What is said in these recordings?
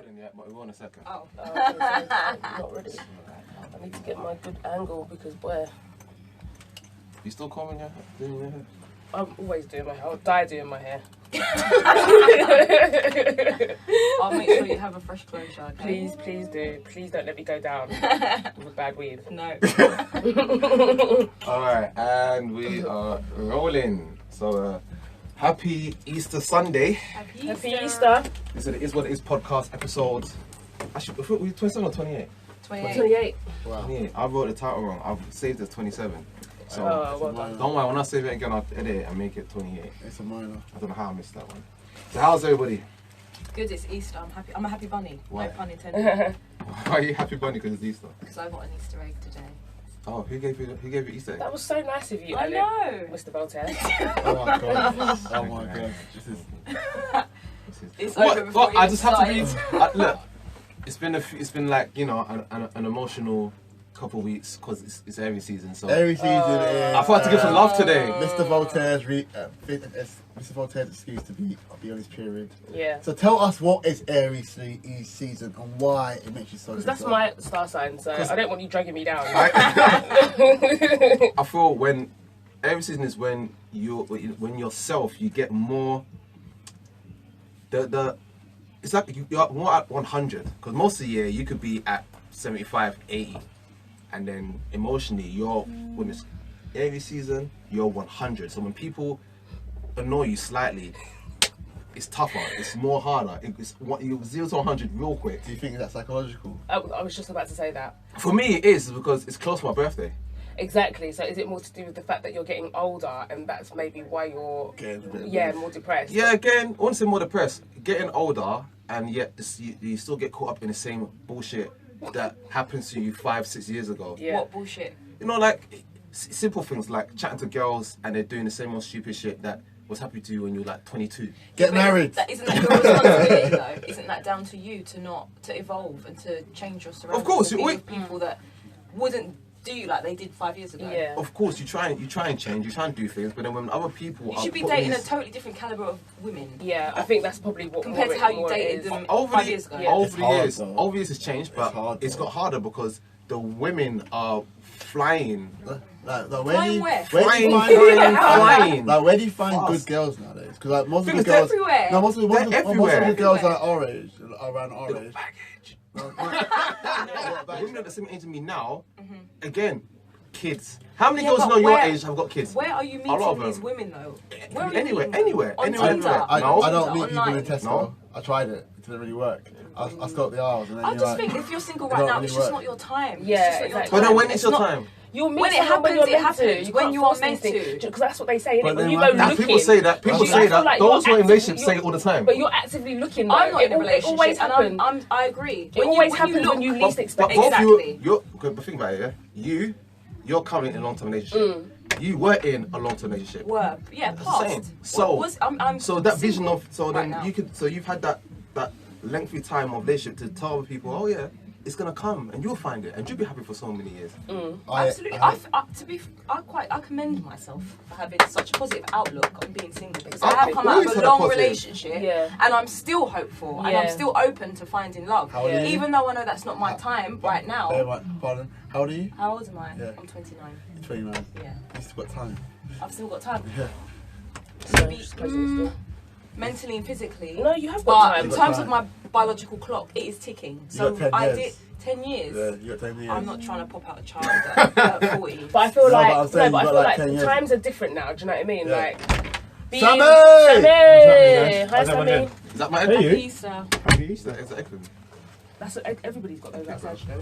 recording yet, but we want a second. Oh. Not ready. I need to get my good angle because, boy. You still combing your hair? I'm always doing my hair. I'll die doing my hair. I'll make sure you have a fresh closure, okay? Please do. Please don't let me go down with a bad weave. No. Alright, and we are rolling. So, happy Easter Sunday. Happy Easter. This is What It Is podcast episode. Actually, were we 27 or 28? 28. Wow. 28. I wrote the title wrong. I've saved it 27. So, well done. don't worry, when I save it again, I'll edit it and make it 28. It's a minor. I don't know how I missed that one. So, how's everybody? Good, it's Easter. I'm happy. I'm a happy bunny. Why? No pun intended. Why are you happy bunny because it's Easter? Because I got an Easter egg today. Oh, who gave you Easter egg? That was so nice of you, I Ellen. know. Mr. Voltaire. Oh my god. Oh my god. This is. It's over before I just have to be. read. Look, it's been like, you know, an emotional couple of weeks because it's Aries season. So Aries season is. I thought to give some love today. Mr. Voltaire's Mr. Voltaire's excuse to be on his period. Yeah. So tell us what is Aries season and why it makes you so. Because that's my star sign, so I don't want you dragging me down. I feel when Aries season is when yourself you get more. It's like you're more at 100 because most of the year you could be at 75, 80. And then emotionally, when it's Aries season, you're 100. So when people annoy you slightly, it's tougher. It's more harder. You're 0 to 100 real quick. Do you think that's psychological? I was just about to say that. For me, it is because it's close to my birthday. Exactly. So is it more to do with the fact that you're getting older and that's maybe why you're more depressed? Yeah, again, I wouldn't say more depressed. Getting older and yet you still get caught up in the same bullshit that happens to you 5-6 years ago. Yeah. What bullshit? You know, like simple things like chatting to girls and they're doing the same old stupid shit that was happening to you when you were like 22. Get married. Isn't that your responsibility though? Isn't that down to you to evolve and to change your surroundings? Of course, and be with people that wouldn't do you like they did 5 years ago. Yeah. Of course, you try and change, you try and do things, but then when other people you should be dating a totally different caliber of women. Yeah, I think that's probably what compared to how you dated them 5 years ago. Over the years, it's changed, but it's got harder because the women are flying. Like Flying where? Flying. Like where do you find good girls nowadays? Because like most of the girls, everywhere. no, most of the girls Everywhere. are our age, around our age. Baggage. Women at the same age as me now, again, kids. How many girls know your age have got kids? Where are you meeting these women though? Where are you Anywhere. On Tinder? I No. don't meet people in Tesco. No. I tried it. It didn't really work. I scoped the aisles and then I just think if you're single right now, it's just not your time. Yeah, exactly. But then when it's your time? You'll meet When it someone happens, you're it meant happens. to. When you are meant to. Because that's what they say, But innit? When then you why- go Nah, looking. People say that. I feel like Those who are in you're relationships actively- say it all the time. But you're actively looking. I'm not in a It relationship, always happens. and I agree. It always happens when you least expect it. But Exactly. but think about it, yeah? You're currently in a long-term relationship. You were in a long-term relationship. Yeah, That's the past. same. So, I'm that vision single of, so right then now. you've had that lengthy time of relationship to tell other people, oh yeah, it's gonna come and you'll find it and you'll be happy for so many years. Absolutely. I commend myself for having such a positive outlook on being single because I have come out always of had a a long positive. relationship and I'm still hopeful and I'm still open to finding love. How old are you? Even though I know that's not my time right now. Pardon. How old are you? How old am I? Yeah. I'm 29. You're 29. Yeah. You still got time. I've still got time. Yeah. So, just closing the door. Mentally and physically. No, you have But got in time. terms of my biological clock, it is ticking. So got 10 I years. did 10 years. Yeah, you got 10 years. I'm not trying to pop out a child at 40. But I feel No, like, but I'm saying but I you feel got like like 10 years. times are different now. Do you know what I mean? Yeah. Like, being Sammy! Hi, How's everyone Sammy. doing? Is that my Happy Easter? Easter. Happy Easter, exactly. That's everybody's got those outside. You know?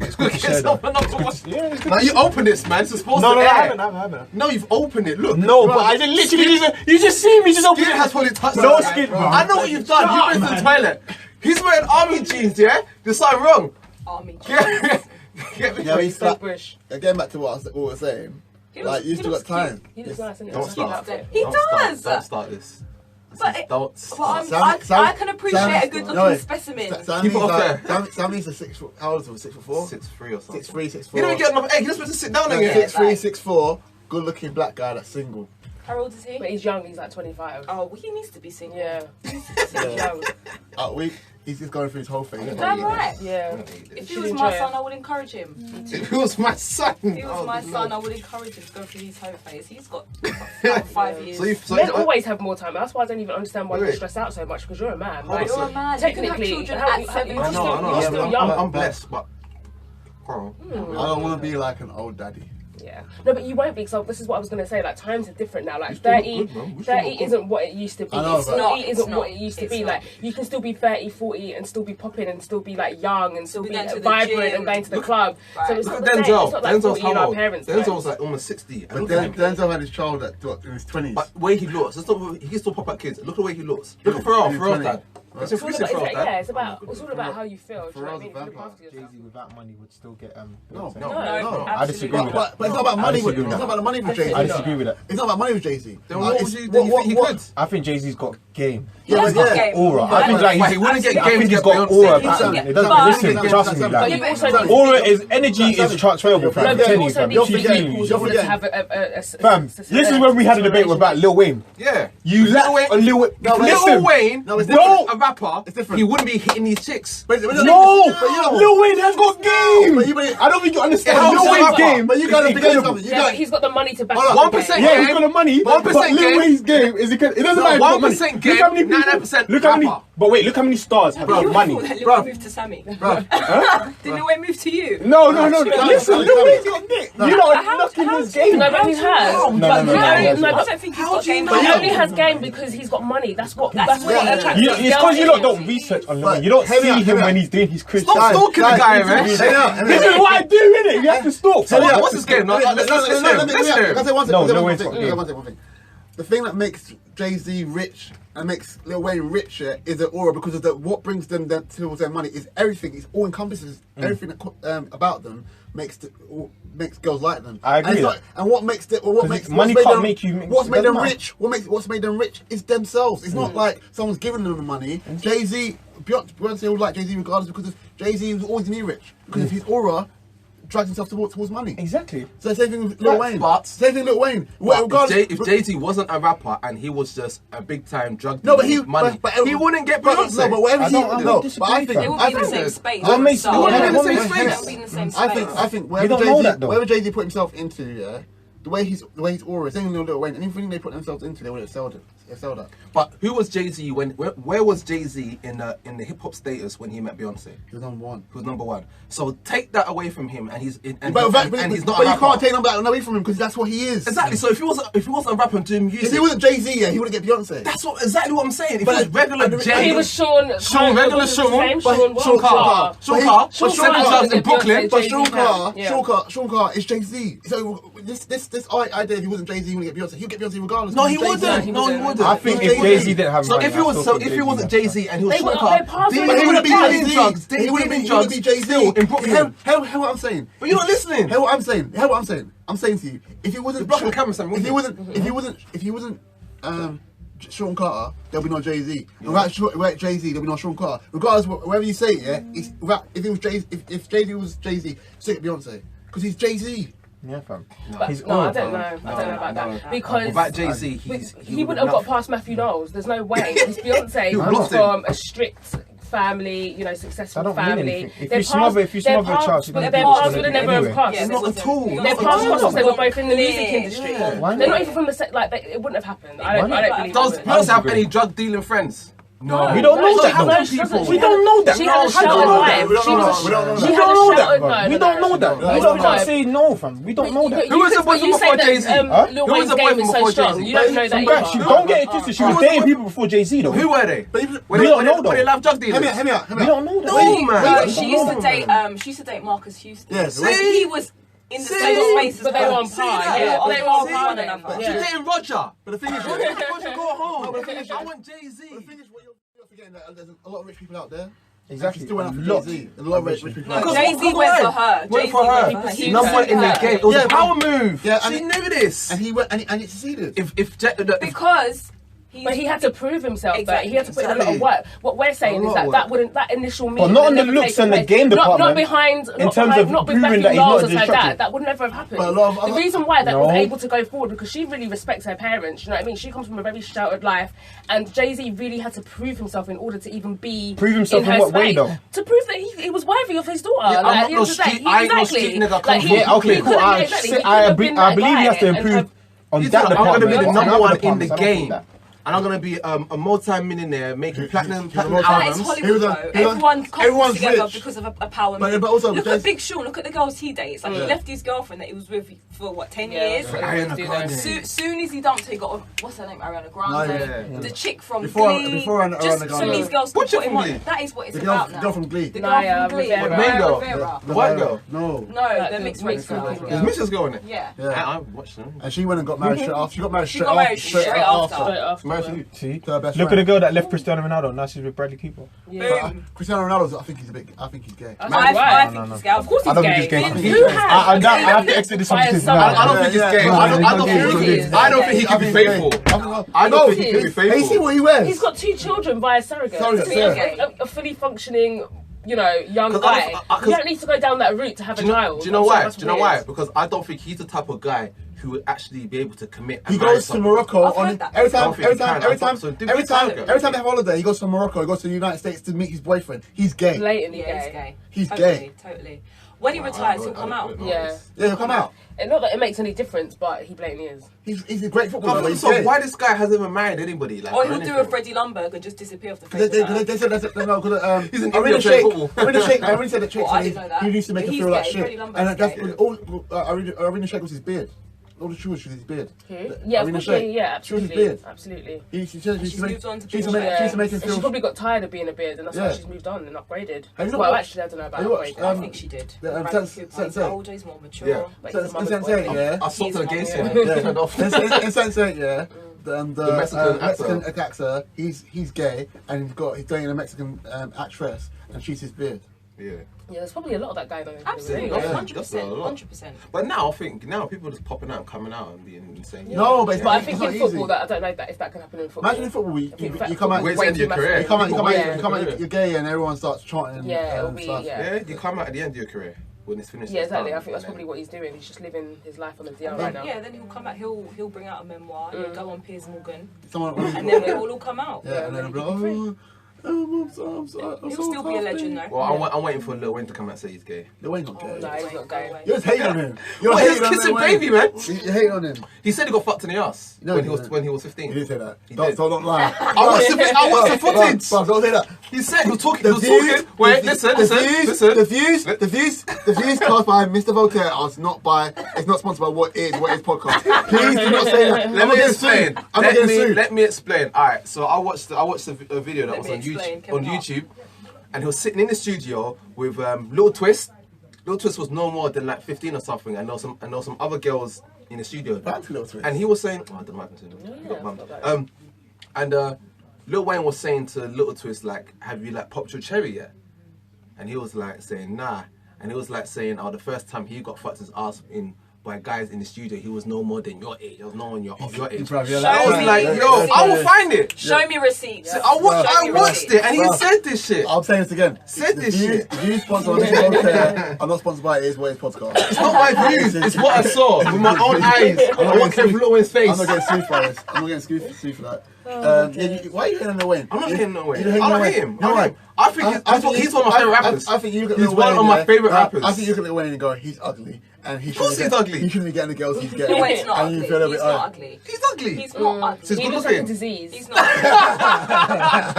It's good to get someone up to watch. Yeah, Now you open this, man. It's supposed to I air. haven't. No, you've opened it. Look. No, but I didn't literally you just see me just open Skin it. has probably touched No that. skin, bro. I know what you've done. You've been to the toilet. He's wearing army jeans, yeah? There's something wrong. Army. Get me. Yeah, he's So like, Bush. again back to what we were saying. He Like, you still got looks time. He looks nice, innit? Don't That's a start. cute outfit. He Don't does. Don't start this. But it- Don't. Well, Sam- I can appreciate a good-looking no, specimen. Keep it up Sammy's a 6 foot. How old is he? 6'4"? 6'3" or something. 6'3", 6'4". You don't even get enough egg. You're supposed to sit down again. Yeah. 6'3", 6'4", good-looking black guy that's single. How old is he? But he's young. He's like 25. Oh, well, he needs to be single. Yeah. He's young. He's just going through his whole phase. Damn right. Yeah. If he should was enjoy my it. son, I would encourage him. If he was my son. If he was my son, I would encourage him to go through his whole phase. He's got like 5 years. Men always have more time. That's why I don't even understand why you stress out so much, because you're a man. Like, you're a man. Technically, you can have children at 17. I know. You're still young. I'm blessed, but. Bro. I don't want to be like an old daddy. Yeah. No, but you won't be. So this is what I was going to say. Like, times are different now. Like, 30 isn't what it used to be. I know, 40 isn't what it used to It's be. not. Like, you can still be 30, 40 and still be popping and still be, like, young and still be going to the vibrant gym. and going to the club. Right. So it's Look not at the same. Denzel. It's not like Denzel's 40 in how our old? parents' Denzel's times. like almost 60. But Denzel had his child in his 20s. But the way he looks, he can still pop at kids. Look at the way he looks. Look at Pharrell's dad. It's It's all inclusive about, Pharrell's dad. it's all about how you feel. Do you know what I mean? Pharrell's a Look after Jay-Z yourself. without money would still get No. No, I disagree with that. But it's not about money. disagree with It's not that. about the money with Jay-Z. I disagree with that. It's not about money with Jay-Z. Then what would you think he could? I think Jay-Z's got game. Yeah, He's but got yeah. game. Aura. Yeah. I think like He wouldn't get I think game he's to got get aura. Beyonce. About He him. It doesn't but- listen. Trust me. But Like you also need aura is energy is transferable. Fam. No, I'm but you telling you, also fam. need You're to be forgetting. equal You're to forgetting. have a Fam, this is when we had a debate about Lil Wayne. Yeah. You Lil lack Wayne- a Lil Wayne. Lil Listen. Wayne No, it's wasn't different. a rapper. It's different. He wouldn't be hitting these chicks. But No, you- Lil Wayne has got game. I don't think you understand Yeah, Lil how Wayne's much game. But you gotta is forget incredible. something. Yeah, but he's got the money to back Hold up. on. 1% Yeah, he's got the money, but 1% Lil game. Wayne's game is it doesn't matter if he's got money. 1% Look game, how many people- 99% Look how many. rapper. But wait, look how many stars have got money. Did Bruv. Lil move to Sammy? Bruv. Did Lil Wayne move to you? No. Listen, Lil Wayne's got dick. You're not How- knocking how his do you- game. No, but he has. No, But no, he only- no, no, no, but I don't think he's got game. But he Yeah. only has game because he's got money. That's what Yeah. attracts It's because girls you to lot him. don't research on Lil But Wayne. You don't hear me see out, hear him me when out. he's doing his Chris. Stop stalking the guy, man. This is what I do, innit? You have to stalk. So what's his game? Let's hear him. No, wait, talk. One thing. The thing that makes Jay-Z rich and makes Lil Wayne richer is the aura, because of what brings them towards their money is everything. It's all encompasses everything that about them makes girls like them. I agree And, with and what makes money what's made can't them- make you- What's made doesn't them matter. rich? What's made them rich is themselves. It's not like someone's giving them the money. Jay-Z, Beyonce would like Jay-Z regardless, because Jay-Z was always gonna be rich because of his aura. Drags himself towards money. Exactly. So same thing with Lil Wayne. But- Same thing with Lil Wayne. If Jay-Z wasn't a rapper and he was just a big time drug No, dealer but he with money, but he wouldn't get Beyonce. No, but whatever I he don't no, but I disagree, think They fam. will I be in the think same space. What makes- So- what makes- They'll what makes- be in the same I space. think We don't know that, though. wherever Jay-Z put himself into, yeah, the way his aura is, same with Lil Wayne, anything they put themselves into, they would have sold it. But who was Jay-Z when? Where was Jay-Z in the hip hop status when he met Beyonce? He was number one. He was number one. So take that away from him, and he's But not a you rapper. can't take that away from him because that's what he is. Exactly. So if he wasn't a rapper and doing music, If he wasn't Jay-Z, yeah, he wouldn't get Beyonce. that's exactly what I'm saying. If But- he was regular but- Jay, He was Sean, regular what's his Sean, name? but Sean Sean Carr. Sean Carr, Sean was selling Carr drugs is in a Brooklyn. Beyonce, But Jay-Z Sean Carr is Jay-Z. So this idea, if he wasn't Jay-Z, he wouldn't get Beyonce. He'd get Beyonce regardless. No, he because wouldn't. Jay-Z. No, he wouldn't. I think Jay-Z. if Jay-Z didn't have So money, if he wasn't Jay-Z and he was They Sean were- Carr, they passed then him. But he wouldn't be dealing Jay-Z. drugs, He wouldn't dealing be drugs Jay-Z still in Brooklyn. Hear what I'm saying. But you're not listening. Hear what I'm saying. Hear what I'm saying. I'm saying to you, if he wasn't Block the camera, Sam, if he wasn't Sean Carter, there'll be no Jay-Z. And without Jay-Z, there'll be no Sean Carter. Regardless, whatever you say, yeah. If it was if Jay-Z was Jay-Z, stick at Beyonce because he's Jay-Z. Yeah, fam. But He's no, I aura, don't know. fam. I don't know about that because Without Jay-Z, he wouldn't have got past Matthew Knowles. There's no way. Because Beyonce blocked comes him. from a strict family, successful That don't mean family. anything. If you smother a child, you their don't paths do would have it never have anyway. crossed. Yeah, Not at all. Their Not paths at crossed all. because they were both in the music Yeah. industry. Yeah. Why They're not? not even from the it wouldn't have happened. I don't believe Does it. Beyonce have any drug dealing friends? No. We don't know No, that, she though. has no- We don't know that. She No, had a I don't sheltered know life. that. We don't She know was- that. We don't know she We had don't a know sheltered- that. We don't know that. No, We no, don't no. say no, fam. We don't know that. Who was the boyfriend before Jay-Z? Lil Who was Wayne's the game is boyfriend so before strong. Jay-Z? You don't know that Congrats, either. don't get it twisted. She was dating people before Jay-Z, though. Who were they? But even, When We they don't know, when they though. love drug dealers? hear me out. We don't know that. No, man. No, We she don't used know to that. date. She used to date Marcus Houston. Yes. So he was in the same space as But they were on her. par. that? Yeah, They they were were on on par one then. another. She's Yeah. dating Roger. But the thing is, Roger, go home. No, but the thing is, I want Jay-Z. But the thing is, what you're forgetting that there's a lot of rich people out there. Exactly. Still went out for Lot. Jay-Z. A lot of rich people out Because there. Jay-Z went for her. Went Jay-Z for her. went for her. He Number one in the pursued her. game. It was Yeah, a power move. Yeah, She and knew this. And he went and it succeeded. If Because But he had to prove himself. Exactly. He had to put in a lot of work. What we're saying is that initial meeting. But not on the looks and the game department. Not behind. In terms of not with proving Becky that he's not Lawless like destructive. that would never have happened. But a lot of The other- reason why that No. was able to go forward because she really respects her parents. You know what I mean? She comes from a very sheltered life, and Jay-Z really had to prove himself in order to even be Prove himself in her what way, space. though? To prove that he was worthy of his daughter. Yeah, I'm Like, not he no was like- street- I ain't no exactly. street nigga Like, come he- from- Yeah, okay, he cool. could've- I exactly, he believe could've been that he guy has to and improve have- on He's that like, I'm going to be department. the Not number other one in the departments, I don't think game. that. And I'm going to be a multi-millionaire making platinum That is albums. Hollywood though. Everyone comes everyone's together rich. because of a power But- move. but also look Jay-Z- at Big Sean. Look at the girls he dates. Like he left his girlfriend that he was with for what 10 Yeah, years. that's what they always do, though. Soon as he dumped her, he got what's her name? Ariana Grande. yeah. The chick from Before Glee. Ariana Just Grande. so these girls What can chick put him from on. Glee? That is what it's The about girl, now. girl from Glee. The girl Naya from Glee. Rivera. The main girl. Rivera. The white girl. No. No, the the mixed mixed race girl. race girl. There's Mrs. Girl in it. Yeah. I watched them. And she went and got married straight after. She got married straight got married after. straight after. Straight after. Married to you. See? To her best Look at friend. the girl that left Cristiano Ronaldo. Now she's with Bradley Cooper. Yeah. Boom. Cristiano Ronaldo, I think he's gay. That's I right. think he's gay. Of course He's I don't think gay. he's gay. Who has? I have to exit this By conversation some- now. I don't think he's Yeah, gay. yeah. I don't He think is. he can be faithful. I don't think he can be Hey, see faithful. what he wears? He's got 2 children by a surrogate. Surrogate, So yeah. he's a fully functioning, young 'Cause guy. I- You don't need to go down that route to have a child. Do you know I'm sorry, why? that's Do you know weird. why? Because I don't think he's the type of guy who would actually be able to commit. He and marry goes to someone. Morocco I've on heard that. every time. I don't think Every he time. can. Every I thought time. so. Every time they have holiday, he goes to Morocco. He goes to the United States to meet his boyfriend. He's gay. Blatantly Yeah, he's gay. gay. He's totally, gay. Totally. When he retires, he'll come out. Yeah. Yeah, he'll come out. And not that it makes any difference, but he blatantly is. He's a great footballer. But he's So gay. why this guy hasn't even married anybody? Like, Or he'll do anything? a Freddie Lumberg and just disappear off the They face of the earth. said that's no, because He's an I read Indian a shake. football. I read a shake. I already said that Well, I didn't know that. he used to make But her he's feel like gay. shit. Freddie Lumberg's And that's gay. all. Arena Shake was his beard. All the shoes was his beard. Who? Yeah, of Arena course, Shake. yeah, She was his absolutely. beard. Absolutely. She's moved on to She used to being make a- him And she feel. probably got tired of being a beard, and that's Yeah. why she's moved on and upgraded. Have you not Well, watched- actually, I don't know about have you watched, upgraded. I think she did. Yeah, Bradley Sense- Cooper, Sense he's eight. older, he's more mature. Yeah. But he's a mama's Sense8, boy. yeah. I saw He's to the not gays gay. here. Yeah. Turned off. In Sense8, yeah. And The Mexican Mexican actor. actor, he's gay, and he's dating a Mexican actress, and she's his beard. Yeah. Yeah, there's probably a lot of that guy going on. Absolutely, Yeah, 100%. that's a lot. 100%. But now I think people are just popping out and coming out and being insane. No, but it's But I not, think it's not in football, easy. that I don't know if that can happen in football. Imagine in football, you think come out, Wait way till too your massive. career. you come Yeah. out, you're gay, and everyone starts chanting. Yeah, it'll be, stuff. yeah. Yeah, you come out at the end of your career when it's finished. Yeah, it's exactly. done, I think that's and probably then- what he's doing. He's just living his life on the DL Then, right now. yeah, then he'll come out, he'll bring out a memoir, he'll go on Piers Morgan, Someone, and then it will all come out. yeah, and then then they'll be like, I'm sorry. He'll still be a legend though. Well, I'm waiting for Lil Wayne to come out and say he's gay. Lil Wayne's not gay. No, he's not gay. You're just hating on him. You're What, he was hating on kissing Lil Wayne. baby, man. You're hating on him. He said he got fucked in the ass No, when he he was didn't. 15. He didn't say that. He Don't, did. so don't lie. I watched the footage. Bruv, don't say that. He said he was talking. The He was talking. views, Wait, the listen. The views cast by Mr. Voltaire are not by. It's not sponsored by What Is podcast. Please do not say that. Let I'm not me getting explain. sued. I'm not getting sued. Let me explain. All right. So I watched a video that Let was me on explain, YouTube. Kevin On Hart. YouTube, and he was sitting in the studio with Lil Twist. Lil Twist was no more than like 15 or something, and there was some other girls in the studio. Back to Lil Twist. And he was saying, oh, I don't know what happened to him. He got bummed. And Lil Wayne was saying to Lil Twist, like, have you like popped your cherry yet? And he was like saying, nah. And he was like saying, oh, the first time he got fucked his ass in by guys in the studio, he was no more than your age. He was no one of your age. Bruv, you're I was me like, receipts. yo, I will find it. Show me receipts. I watched it, and he Bruv. said this shit. I'm saying this again. Said The this views- shit. The views sponsored by Mr. Voltaire are not sponsored by It Is What Is podcast. It's not my views. It's what I saw with my own eyes. I watched Lil Wayne's face. I'm not getting sued for this. I'm not getting sued for that. Why are you hating on Lil Wayne? I'm not hating Lil Wayne. You don't hate I Lil don't Wayne. hate him. You know why? I think he's one of my favourite rappers. I think you look at He's Lil one Wayne, of my yeah. favourite rappers. I think you look at Lil Wayne and go, he's ugly. And he Of course shouldn't he's get- ugly. He shouldn't be getting the girls he's getting. Lil Wayne's not And you ugly. feel a He's bit, not ugly. He's ugly. He's not ugly. He's He good looks like a looking. disease. He's not.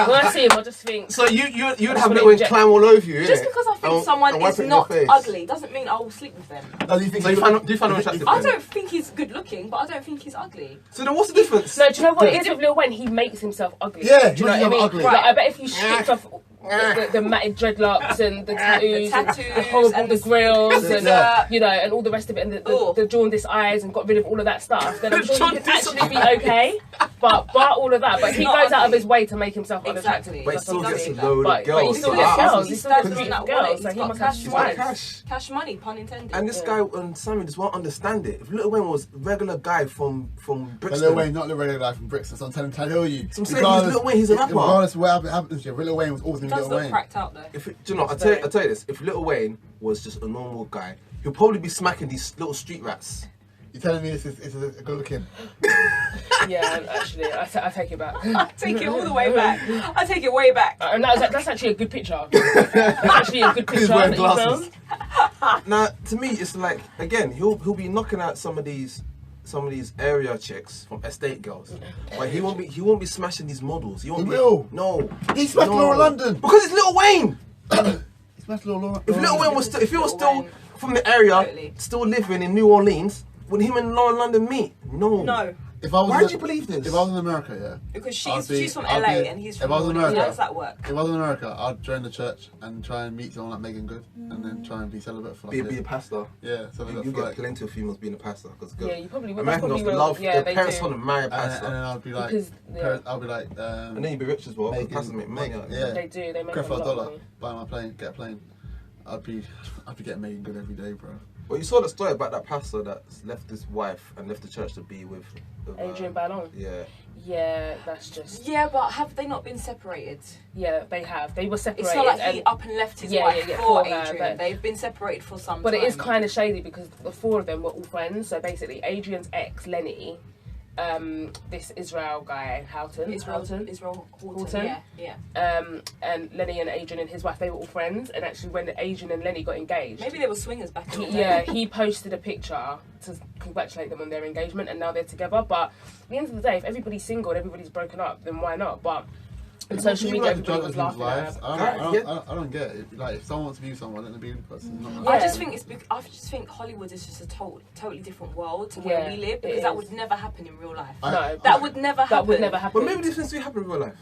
When I see him, I just think. So you'd have wanna Lil Wayne inject- climb all over you, Just innit? because I think And someone wipe is it in your not face. ugly doesn't mean I will sleep with them. No, do you think So you find him attractive? I don't think he's good looking, but I don't think he's ugly. So then what's the difference? No, do you know what it is with Lil Wayne? He makes himself ugly. Yeah, do you know he what I makes mean? himself ugly. Like, I bet if you stripped off the matted dreadlocks and the tattoos, and the horrible and the grills, and the- and all the rest of it, and Ooh. the jaundiced eyes, and got rid of all of that stuff, then I'm sure he could Jaundiced actually be okay. But all of that, but He's he not goes out of ugly. his way to make himself Exactly. unattractive. But he That's still what I'm gets a saying. load But of girls. he still So gets I- girls. He He still gets stands on beautiful that wallet. girls. So He's he got must have cash He's got swag. cash. Cash money, pun intended. And this guy and Sammy just won't understand it. If Lil Wayne was regular guy from But Brixton, Lil Wayne, not the regular guy from Brixton. So I'm telling you. So I'm saying he's Lil Wayne, he's a rapper. Regardless of what happens, Lil Wayne was always He going to does be Lil look Wayne. cracked out though. if it, do you know, I tell you this: if Lil Wayne was just a normal guy, he'll probably be smacking these little street rats. You're telling me this is a good looking? Yeah, actually, I take it back. I take it all the way back. I take it way back. And that's actually a good picture. That's actually a good He's picture wearing that you glasses. filmed. Now, to me, it's like again, he'll be knocking out some of these area chicks from estate girls, but he won't be smashing these models. He won't He be, will. No, He smashed Laura London. because it's Lil Wayne. He smashed Laura. If Lil Wayne was still, if he was still Wayne. from the area, Totally. still living in New Orleans, would him and Lauren London meet? No. No, If I was Why do you believe this? If I was in America, yeah. because I'd be- she's from I'd LA be- and he's if from I was in New Orleans. America- How does that work? If I was in America, I'd join the church and try and meet someone like Megan Good, and then try and be celibate for like Be a pastor. yeah, celibate You for get like, plenty of females being a pastor because Yeah, you probably would. American girls That's probably love yeah, their they parents do. want to marry a and pastor, then I'd be like, Because, yeah. I'll be like, and then you'd be rich as well. Because Megan- pastors make money out of it. yeah. They do. They make crack a for lot a of dollar, money. buy my plane, get a plane. I'd be getting Megan Good every day, bro. Well, you saw the story about that pastor that's left his wife and left the church to be with Adrian Ballon. Yeah. Yeah, that's just. Yeah, but have they not been separated? Yeah, they have. They were separated. It's not like and- he up and left his Yeah, wife yeah, for for her, Adrian. but- They've been separated for some But time. it is kind of shady because the four of them were all friends. So basically, Adrian's ex, Lenny, this Israel guy, Houghton, Israel Horton. Horton? Yeah. and Lenny and Adrian and his wife, they were all friends. And actually, when Adrian and Lenny got engaged, Maybe they were swingers back in the day. yeah, he posted a picture to congratulate them on their engagement, and now they're together. But at the end of the day, if everybody's single and everybody's broken up, then why not? But on social You media, like to everybody judge was people's laughing at lives. her. I don't get it. Like, if someone wants to be with someone, let them be with the person. Not I Yeah. just think I just think Hollywood is just a totally different world to where Yeah, we live it because that is. would never happen in real life. No, That would never happen. that would never happen. But maybe these things do happen in real life.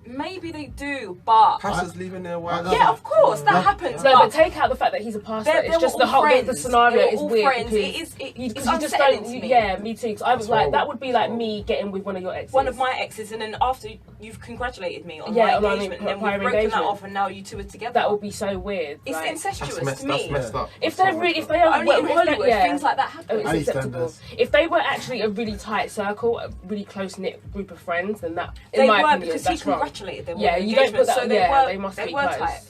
Maybe they do, but Pastors leaving their wives. yeah, of course that happens. No, but take out the fact that he's a pastor. They It's just were the all whole the friends. scenario They were is all weird friends. because It's you just unsettling don't. to me. Yeah, me too. 'Cause I was like, horrible. that would be like That's me getting with one of your exes. one of my exes, and then after you've congratulated me on Yeah, my on my engagement, and then prior we've broken that engagement. off, and now you two are together. That would be so weird. It's like, incestuous That's to messed, me. that's messed up. if That's they're so really, messed if up. they are Only in if they- Hollywood, yeah. things like that Oh, happen. it's And acceptable. EastEnders. If they were actually a really tight circle, a really close knit group of friends, then that, in They my were opinion, because he that's wrong. congratulated them. Yeah, on you their don't put that. engagement, so yeah, they they must be were close. tight.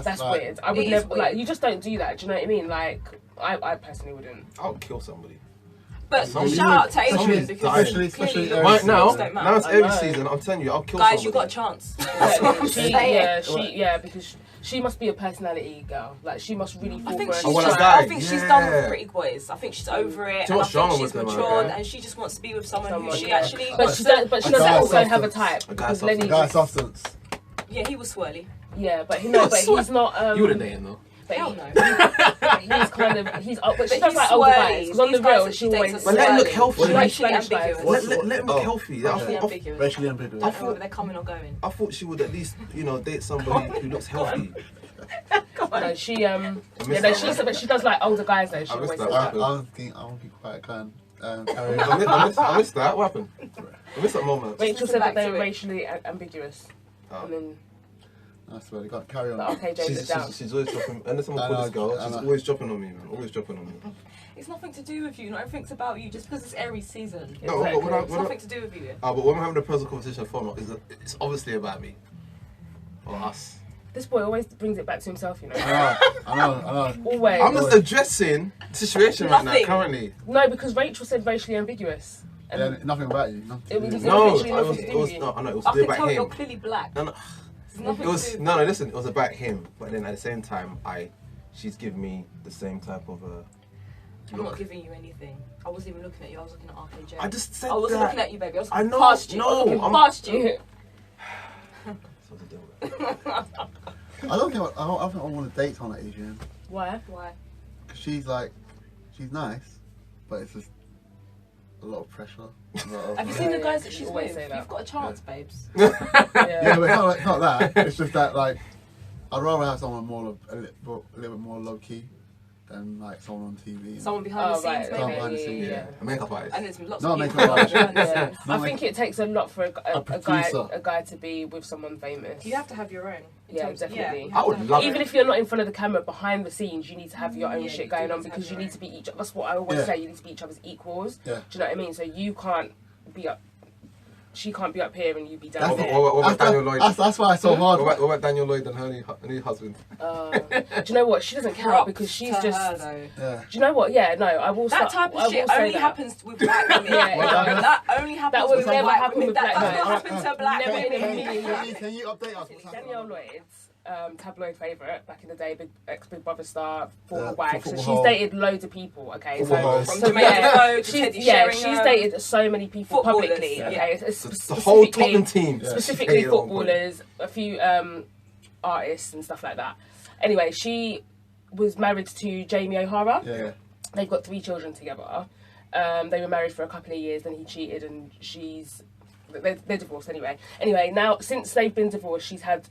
That's like, weird. I It would is never weird. like. You just don't do that. Do you know what I mean? Like, I personally wouldn't. I'll kill somebody. But Somebody shout out to would- Adrian somebody's because dying. Especially clearly Right now, looks don't matter. now it's I every know. season. I'm telling you, I'll kill Guys, somebody. you got a chance. Yeah, because she must be a personality girl. Like, she must really fall I think for she's it. wanna just, die. I think she's done Yeah. with pretty boys. I think she's over it. Too And I much drama think she's with them, matured okay? and she just wants to be with someone who Someone, she yeah. actually. But she does. But she A doesn't guy also have a substance. type. A guy Because substance. Lenny. Guy substance. Yeah, he was swirly. Yeah, but he no, but he's not. You would have dated though. But Hell he- no. he's kind of but she But does he's like older swirly. guys. Because on the These guys real, that she she dates always. are But let him look swirly. healthy. She She likes likes Spanish Spanish guys. guys. Let him look healthy. Racially I ambiguous. Racially ambiguous. I don't know whether they're coming or going. thought she would at least, date somebody who looks healthy. No, she yeah, no, that but she does like older guys though. She I missed always that says one. that. I want to be quite kind. Carry I on. missed that. What happened? I missed that moment. Rachel Listen said that back they to were it. racially ambiguous, Oh. and then I swear, you got carry on. the RKJ it down. She's always dropping. And someone I called know, this girl. I She's know. always dropping on me, man. Always dropping on me. It's nothing to do with you. Not everything's about you. Just because it's Aries season. No, but when It's nothing to do with you. but when I'm having a personal conversation with phone, it's obviously about me or us. This boy always brings it back to himself, you know. I know. Always. I'm just addressing the situation right now, Nothing. currently. No, because Rachel said racially ambiguous. And Yeah, nothing about you. Nothing It was to do just- with No, literally nothing to do it was. with you. No, I know it was I can about tell you're him. clearly black. No, no. It's nothing It was to do. no. Listen, it was about him. But then at the same time, she's given me the same type of I'm not look. giving you anything. I wasn't even looking at you. I was looking at RKJ. I just said I wasn't that. looking at you, baby. I was I looking know, past you. I was no, looking I'm- past you. So to do it. I don't think I want to date someone like Adrian. Why? Why? Because she's nice, but it's just a lot of pressure. A lot of, Have you seen the guys that You she's always with? say that. You've got a chance, babes. Yeah, Yeah. but it's not that. It's just that, like, I'd rather have someone a little bit more low key. than like someone on TV. Someone behind the scenes, Someone maybe. behind the scenes, yeah. A makeup artist. And there's lots No, of make people it behind the Yeah. scenes. I think it takes a lot for a producer. guy to be with someone famous. You have to have your own. Yeah, definitely. I would love Even it. if you're not in front of the camera, behind the scenes, you need to have your own Yeah, shit you going do on need to because have you your need to be each. That's what I always say. You need to be each other's equals. Yeah. Do you know what I mean? So you can't be up. She can't be up here and you be down That's- there. What about Daniel Lloyd? That's why it's so hard. What about Daniel Lloyd and her new husband? Do you know what? She doesn't care Props because she's to just. her, though. Yeah. Do you know what? Yeah, no, I will. That start, type of shit only happens with white women. Yeah, No, that only happens That would with never white happen women. with That black does not men. happen to black Never in a women. million. Can you update us? What's happening? Danielle Lloyd's tabloid favourite back in the day, ex-Big Brother star, former Yeah, wag. So football she's hole. dated loads of people. Okay, Football holes. From Jamaica Road to Teddy she's Sheringham. dated so many people Footballers, publicly. yeah. Okay, it's The whole specifically- Tottenham team. specifically Yeah. footballers, a few artists and stuff like that. Anyway, she was married to Jamie O'Hara. Yeah. They've got 3 children together. They were married for a couple of years, then he cheated, and they're divorced anyway. Anyway, now since they've been divorced, she's had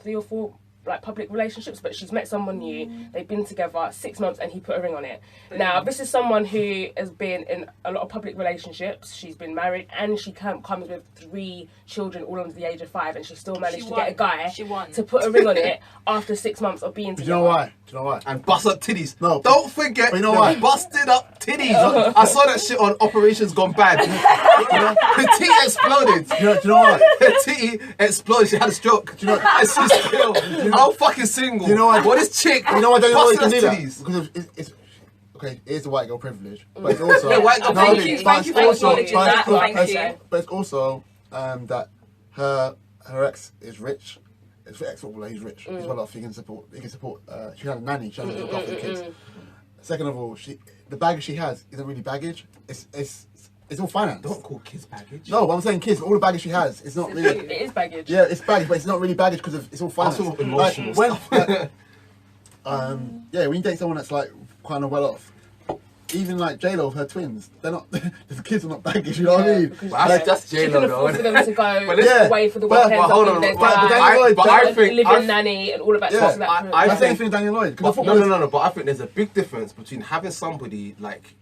3 or 4 like public relationships, but she's met someone new. They've been together 6 months, and he put a ring on it. Now, this is someone who has been in a lot of public relationships. She's been married, and she comes with 3 children, all under the age of 5, and she still managed to get a guy to put a ring on it after 6 months of being Do together. you know why? Do you know why? And bust up titties. No. Don't forget, But you know the why? busted up titties. I saw that shit on Operations Gone Bad. Her titty exploded. Do you know why? Her titty exploded. She had a stroke. Do you know? And she's still. I'm fucking single. Do you know why? What is chick? You know why Daniel Lloyd busted can up do that? titties. Because it's okay. It is the white girl privilege, but it's also Yeah, white girl No, privilege. Thank you for also- acknowledging that. but Thank it's- you. But it's also that her ex is rich. It's for ex-footballer. He's rich. He's got a lot of. He can support. She had a nanny. She had to look after the kids. Second of all, the baggage she has isn't really baggage. It's all finance. Don't call kids baggage. No, but I'm saying kids. All the baggage she has, it's not really. It is baggage. Yeah, it's baggage, but it's not really baggage because it's all finance. Also emotional Yeah, when you date someone that's like kind of well off, even like J-Lo with her twins, they're not. The kids are not baggage. You know what I mean? because Well, that's just she J-Lo can though. afford for them to go But listen- away for the but- weekends. but hold up in on, their but dad, Daniel Lloyd- but I think living nanny and all of that stuff. Yeah, Like, I That's the same think- thing with Daniel Lloyd. 'cause the No, footballers- no. But I think there's a big difference between having somebody like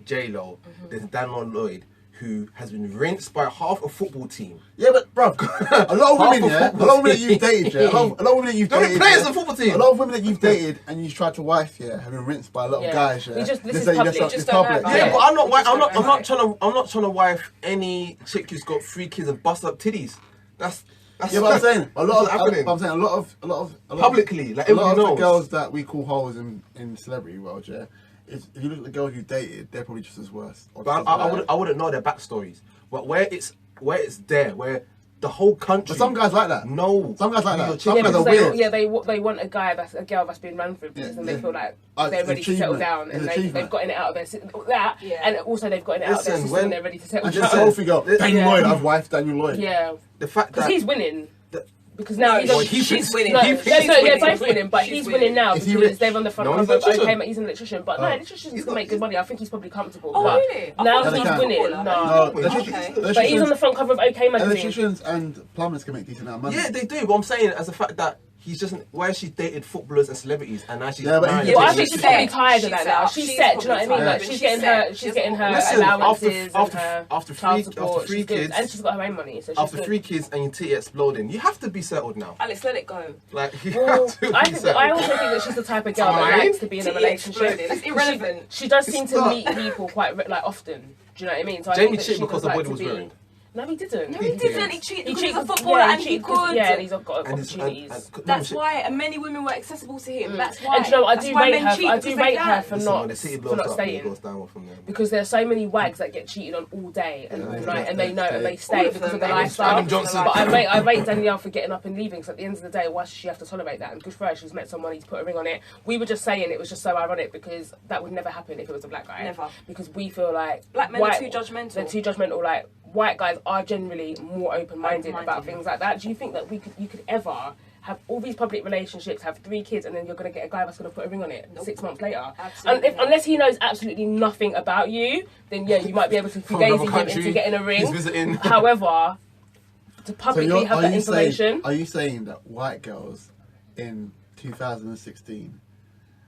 J-Lo, there's Daniel Lloyd, who has been rinsed by half a football team. Yeah, but bruv, a lot of women, Half a a lot of women that football you've dated, a lot of women that you've How many dated, players in the football team? a lot of women that you've dated and you've tried to wife, have been rinsed by a lot of guys, This is They say public. that's Just it's don't public. have- Yeah, Yeah. but I'm not. I'm not. Just I'm not trying to wife any chick who's got 3 kids and bust up titties. That's. Yeah, but I'm saying a lot of happening. I'm saying a lot of Publicly, like a lot everybody of the knows. girls that we call hoes in celebrity world, if you look at the girls you dated, they're probably just as worse. or But just as bad. I wouldn't know their backstories. But where it's there, where the whole country. But some guys like that. No. Some guys like that. You're Some Yeah, guys are because weird. they want a guy a girl that's been run through this, Yeah, and they yeah. feel like It's they're an ready to settle achievement. down, It's and an they've achievement. gotten it out of their that, Yeah. and also they've gotten it out of their Listen, system, when- and they're ready to settle And just down. trophy girl, Daniel Yeah. Lloyd, I've wifed Daniel Lloyd. Yeah, The fact because that he's winning. the- Because now No, he's she's winning. No, She's they're winning. both winning, but She's he's winning. winning now Is he because rich? they're on the front No, cover. he's an Okay, electrician. but he's an electrician, but no, electricians He's can not- make good money. I think he's probably comfortable. Oh, but really? I now thought he he's was winning. footballer. No, No, Okay. but he's on the front cover of OK magazine. Electricians and plumbers can make decent amount of money. Yeah, they do. But I'm saying as a fact that he's just where she dated footballers and celebrities, and now she's Yeah, but married. he- Well, I She's think she's set. probably tired of She's that set now. up. She's She's set. Do you know what I mean? probably Like tired. she's She's getting set. her, She she's getting her Listen, allowances after and her three- child support. after 3 She's good. kids, and she's got her own money. So she's after good. 3 kids and your titty exploding, you have to be settled now. Alex, let it go. Like you Well, have to I be think settled. I also think that she's the type of girl that Fine. likes to be in a Titty relationship. exploding. That's irrelevant. She does seem It's to not. meet people quite like often. Do you know what I mean? So I Jamie think that cheated she because does the like body to was be- ruined. No, he didn't. No, he didn't. He cheated because he's a cheated- footballer yeah, and he cheated 'cause- could. Yeah, and he's got And it's- opportunities. That's why, and many women were accessible to him. That's why. And do you know what? I That's do why rate men her. cheat I because do they rate her can. for Listen, when not the city for blows not up, it staying. goes down from there. Because there's so many wags that get cheated on all day and all Yeah, night, and they they know and they All stay of because of them. the Adam lifestyle. Johnson. But I rate Danielle for getting up and leaving. Because at the end of the day, why should she have to tolerate that? And good for her, she's met someone, he's put a ring on it. We were just saying it was just so ironic because that would never happen if it was a black guy. Never. Because we feel like Black men are too judgmental. They're too judgmental. Like white guys are generally more open-minded about Open-minded. things like that. Do you think that you could ever have all these public relationships, have 3 kids, and then you're going to get a guy that's going to put a ring on it Nope. 6 months later? Absolutely not. Unless he knows absolutely nothing about you, then yeah, you might be able to From another fugazi him country, into getting a ring. he's visiting. However, to So publicly have that information, are you saying that white girls in 2016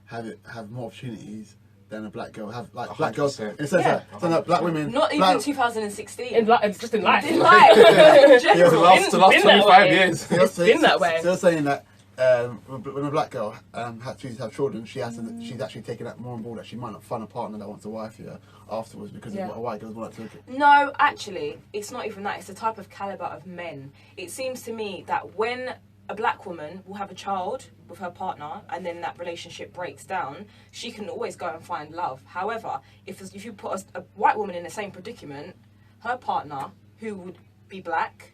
have more opportunities than a black girl. Have like black girls 100%. in the sense that black women. Not even black, 2016. Just in life. In life. The last Been that 25 way. years. It's been that way. They're saying that when a black girl chooses to have children, she's actually taking that more on board that she might not find a partner that wants to wife her afterwards because of what a white girl's want to look at. No, actually, it's not even that. It's the type of caliber of men. It seems to me that when a black woman will have a child with her partner and then that relationship breaks down, she can always go and find love. However, if you put a white woman in the same predicament, her partner, who would be black,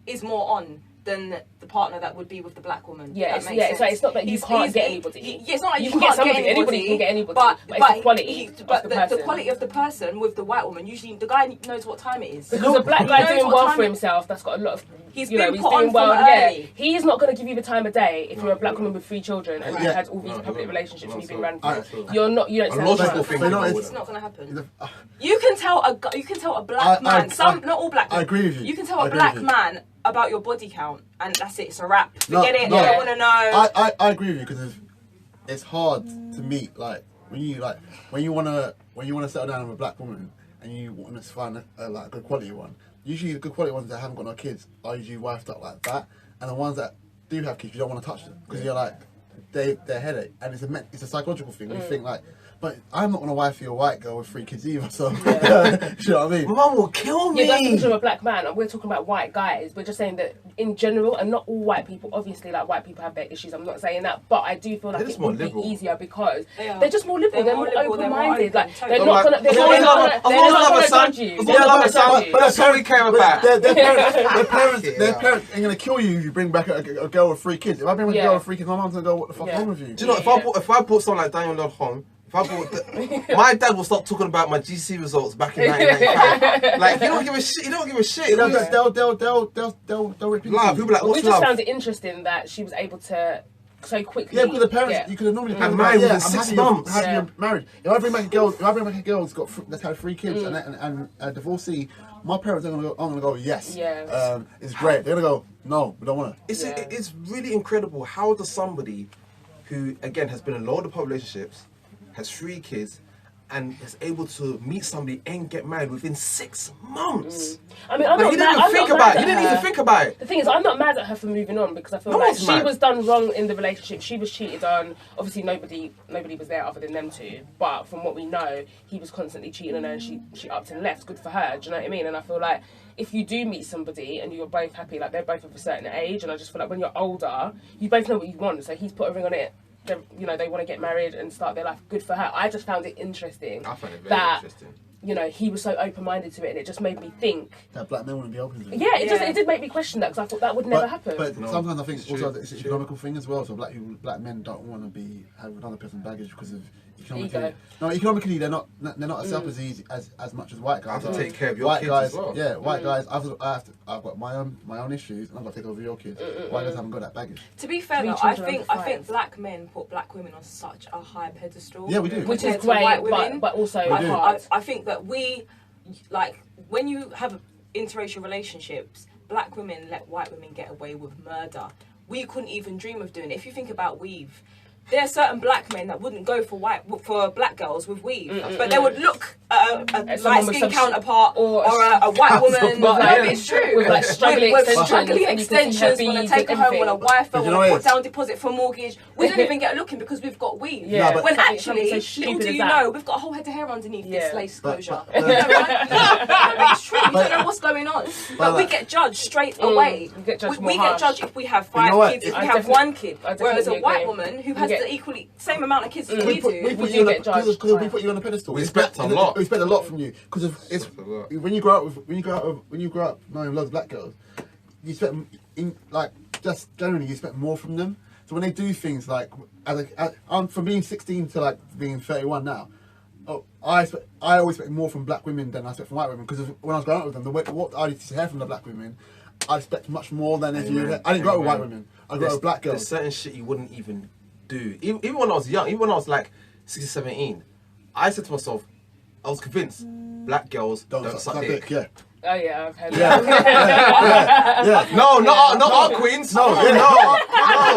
is more on than the partner that would be with the black woman. Yeah, That makes sense. so it's not that you can't get anybody. It's not like you can can't get somebody. get anybody. Anybody can get anybody. But it's the quality but of the person. the quality of the person with the white woman, usually the guy knows what time it is. Because a black He guy knows doing what well time for it- himself, that's got a lot of. He's you know, been he's put doing on well. from Yeah, early. he is not going to give you the time of day if you're a black woman with 3 children and you've had all these public relationships and you've been ran through. You're not. You don't. A stand logical chance. thing. But no, It's not going to happen. You can tell a black man. Not all black men. I agree with you. You can tell I a agree black with you. man about your body count, and that's it. It's a wrap. No, Forget it. no. I don't want to know. I agree with you because it's hard to meet when you want to settle down with a black woman and you want to find a good quality one. Usually the good quality ones that haven't got no kids are usually wifed up like that, and the ones that do have kids you don't want to touch them because you're like they're headache, and it's a psychological thing. You think like, but I'm not going to wife you a white girl with 3 kids either, so you know what I mean? My mum will kill me. Yeah, that's because you're a black man, and we're talking about white guys. We're just saying that in general, and not all white people. Obviously, like white people have their issues. I'm not saying that, but I do feel like They're it just more would be liberal. easier because They are. they're just more liberal. They're They're more more liberal, they're more open-minded. open, Like totally. they're not gonna. They're As long as not I have gonna a son, judge you. as long as I have a son, that's all we care about. Their parents ain't gonna kill you if you bring back a girl with 3 kids. If I bring back a girl with 3 kids, my mum's gonna go, "What the fuck wrong with you?" Do you know, if I bought someone like Daniel Lord home, my dad will start talking about my GC results back in 1995. Like, he don't give a shit. He don't give a shit. They'll rip you. Love, people like, We what's just love? found it interesting that she was able to so quickly. Yeah, because the parents, get- you could have normally And been married like, within 6 I'm months. happy Yeah. you're married. If I bring back a girl that's had 3 kids and a divorcee, my parents are gonna go yes. Yeah. It's great. They're gonna go no, we don't want to. It's really incredible. How does somebody who, again, has been in low pop relationships, has 3 kids, and is able to meet somebody and get married within 6 months? I mean, I'm Like, not you mad. didn't even I'm think not about mad it. You at didn't her. even think about it. The thing is, I'm not mad at her for moving on because I feel No like one's she mad. was done wrong in the relationship. She was cheated on. Obviously, nobody was there other than them 2. But from what we know, he was constantly cheating on her, and she upped and left. Good for her. Do you know what I mean? And I feel like if you do meet somebody and you're both happy, like they're both of a certain age, and I just feel like when you're older, you both know what you want. So he's put a ring on it. They want to get married and start their life. Good for her. I just found it interesting. I find it very that, interesting. He was so open-minded to it, and it just made me think. That black men wouldn't be open to it. Yeah, it did make me question that because I thought that would never happen. But No, sometimes I think it's also true, it's an it's economical thing as well. So black men don't want to have another person's baggage because of economically. Ego. No, economically they're not as self as easy as much as white guys. I have to take care of your white kids guys, as well. Yeah, white guys. I've got my own issues, and I've got to take over your kids. White guys haven't got that baggage. To be fair, 3 though, children I under think 5. black men put black women on such a high pedestal. Yeah, we do. Which is compared to great, white women. but also We do. hard. I think that like when you have interracial relationships, black women let white women get away with murder. We couldn't even dream of doing it. If you think about weave, there are certain black men that wouldn't go for black girls with weave, but they would look at a As someone light with skinned some counterpart or a white woman. But, No, yeah, it's true. with, like, straggly extensions, straggly and you can see her extensions, want to beads take her and home, want to everything. wife her, You want know to what put it is? down deposit for mortgage. We don't even get looking because we've got weave. Yeah, but when something actually, so little stupid do as you that. know, we've got a whole head of hair underneath Yeah. this lace closure. but- It's true. We don't know what's going on, but we like- get judged straight away. we get judged we more get harsh. judged if we have You know 5 what? kids, if I we have definitely- 1 kid. I Whereas a definitely white agree. woman who We has get- the equally same amount of kids as we We do. put you do on get judged. because we put you on a pedestal. We expect a lot. We expect a lot from you because it's Expect a lot. when you grow up knowing loads of black girls, you expect just generally you expect more from them. So when they do things like from being 16 to like being 31 now, I always expect more from black women than I expect from white women because when I was growing up with them, what I used to hear from the black women, I expect much more than if you. Amen. I didn't grow up with white Amen. women. I grew up with black girls. There's certain shit you wouldn't even do. Even when I was young, even when I was like 16, 17, I said to myself, I was convinced black girls don't suck dick. Yeah. Oh yeah, I've heard Yeah. that. Yeah. No, not our queens. No, They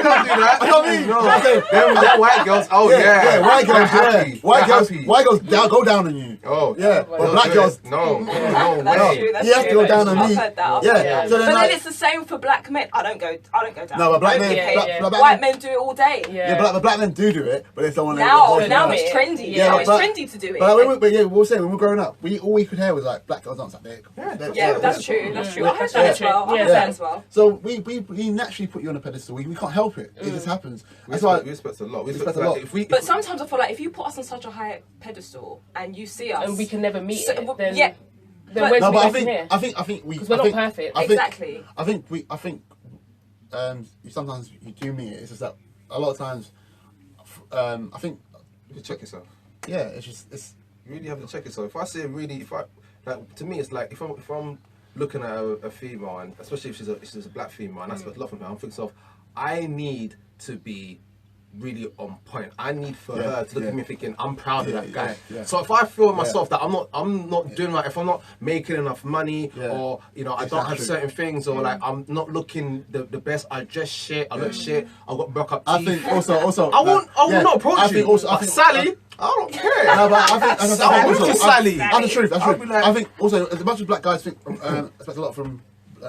don't do that. I don't mean. No. I'm saying, Them white girls, oh yeah. white girls, Happy. white girls, Happy. white girls go down on you. Oh, Yeah, well, but black girls, no, That's true. That's you have to true. go down on I've me. heard that. Yeah, so But then then like, it's the same for black men. I don't go down. no, but black men, Okay. black White men, men do it all day. yeah, black men do it, but they don't want to. Now it's trendy. Yeah, Now it's but- trendy to do it. But we were saying when we were growing up, all we could hear was like black girls dance like that. Yeah, that's true. That's true. I heard That's that as true. well. I Yeah. heard that as well. So we naturally put you on a pedestal. We can't help it. It just happens. That's why. We respect a lot. We respect respect a lot. If we, But sometimes I feel like if you put us on such a high pedestal and you see us, And we can never meet So- it, then, yeah. then But- where's No, the but meeting here? I think we. Because we're I not think- perfect. I think- Exactly. I think sometimes you do meet it. It's just that a lot of times, I think, you check yourself. yeah, it's You really have to check yourself. If I say like, to me, it's like if I'm looking at a female, and especially if she's a black female, and I expect a lot from her, I'm thinking of, I need to be really on point. I need for her to look at me thinking I'm proud of that guy. yeah. So if I feel myself that I'm not doing right, if I'm not making enough money, or I don't have Exactly. certain things, or like I'm not looking the best, I dress shit, I look shit, I got broke up I teeth. think also I will not approach I you. think also, I But think Sally, I don't care. No, but I think I'm also, with you, Sally. That's the truth. That's I'll true. be like- I think also as much as black guys think expect a lot from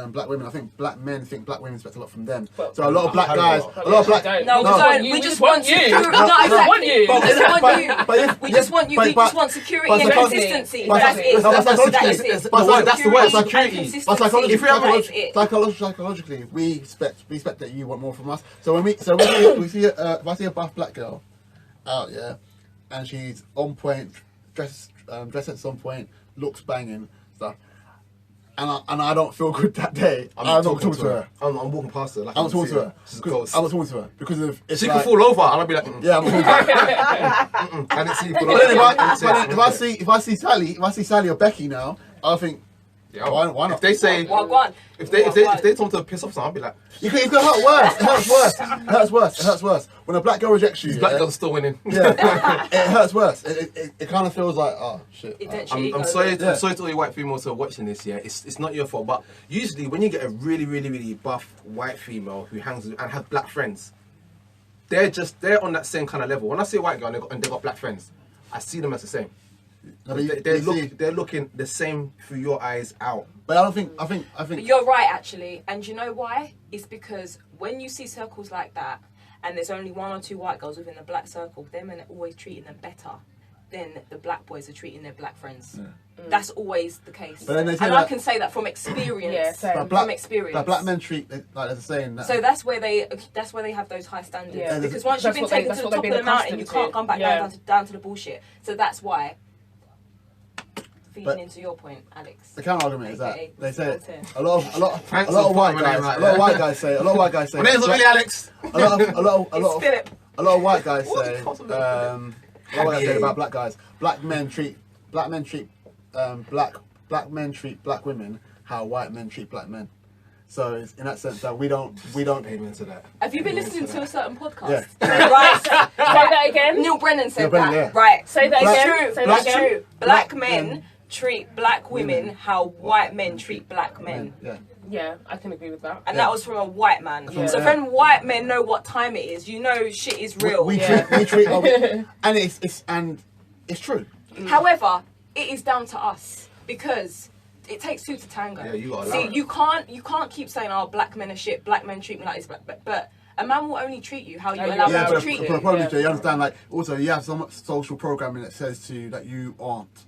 black women, I think black men think black women expect a lot from them. So a lot of black guys, a lot of black. No, we don't. We just want security. No, exactly. want We just want you. But We just want you. We just want security and consistency. That's it. That's it. That's the word, Security security. and But consistency. psychologically, we expect that you want more from us. So when we see if I see a buff black girl out, and she's on point, dress sense on point, looks banging, stuff, and I don't feel good that day, I'm not talking to her. I'm walking past her. Like I'm not talking to her. She's close. I'm not talking to her because of it's She like, can fall over, and I'll be like, Yeah, I'm not talking to her. I didn't see you fall But then over. if I see Sally or Becky now, I'll think, Yeah, why not? If they say, Well, go on. if they told me to piss off someone, I'll be like, It could hurt worse. It hurts worse. It hurts worse. It hurts worse. When a black girl rejects you, these black girls are still winning. yeah, it hurts worse. It kind of feels like, oh shit. I'm sorry to all you white females who are watching this. Yeah, it's not your fault, but usually when you get a really, really, really buff white female who hangs with and has black friends, they're on that same kind of level. When I say white girl and they got black friends, I see them as the same. No, but They're looking the same through your eyes out. But I think. But you're right, actually. And you know why? It's because when you see circles like that, and there's only one or two white girls within the black circle, them men are always treating them better than the black boys are treating their black friends. That's always the case. But then they say and I that- can say that from experience. Yeah, same. From experience. But black men treat like there's a saying that. So that's where they have those high standards. Yeah. Because once you've That's been what they- taken that's to the what top they've of the been mountain, you accustomed can't to. come back Yeah. down to the bullshit. So that's why. Feeding But- into your point, Alex. the counter argument is that AKA they say Voltaire. a lot of Thanks white for putting my guys. name out A lot of there. white guys say. A lot of white guys say. My name's not really Alex. A lot It's Philip. a lot of white guys What say. the fuck's A lot of white guys say about black guys. Black men treat black men treat black women how white men treat black men. So it's in that sense that we don't. Amen to that. Have you been listening to a certain podcast? Yeah. Right. Say that again. Neil Brennan said Neil Brennan, that. yeah. Right. Say that It's again. true. Say that It's again. true. Black men treat black women how white men treat black men. Yeah. Yeah, I can agree with that. And that was from a white man. Yeah. So when white men know what time it is, you know shit is real. We treat and it's true. However, it is down to us because it takes two to tango. Yeah, you gotta See, allow it. you can't keep saying, "Oh, black men are shit. Black men treat me like this." But a man will only treat you how you How you allow allow him him to to treat but you. the problem Yeah. is, Jay, you understand, like, also you have so much social programming that says to you that you aren't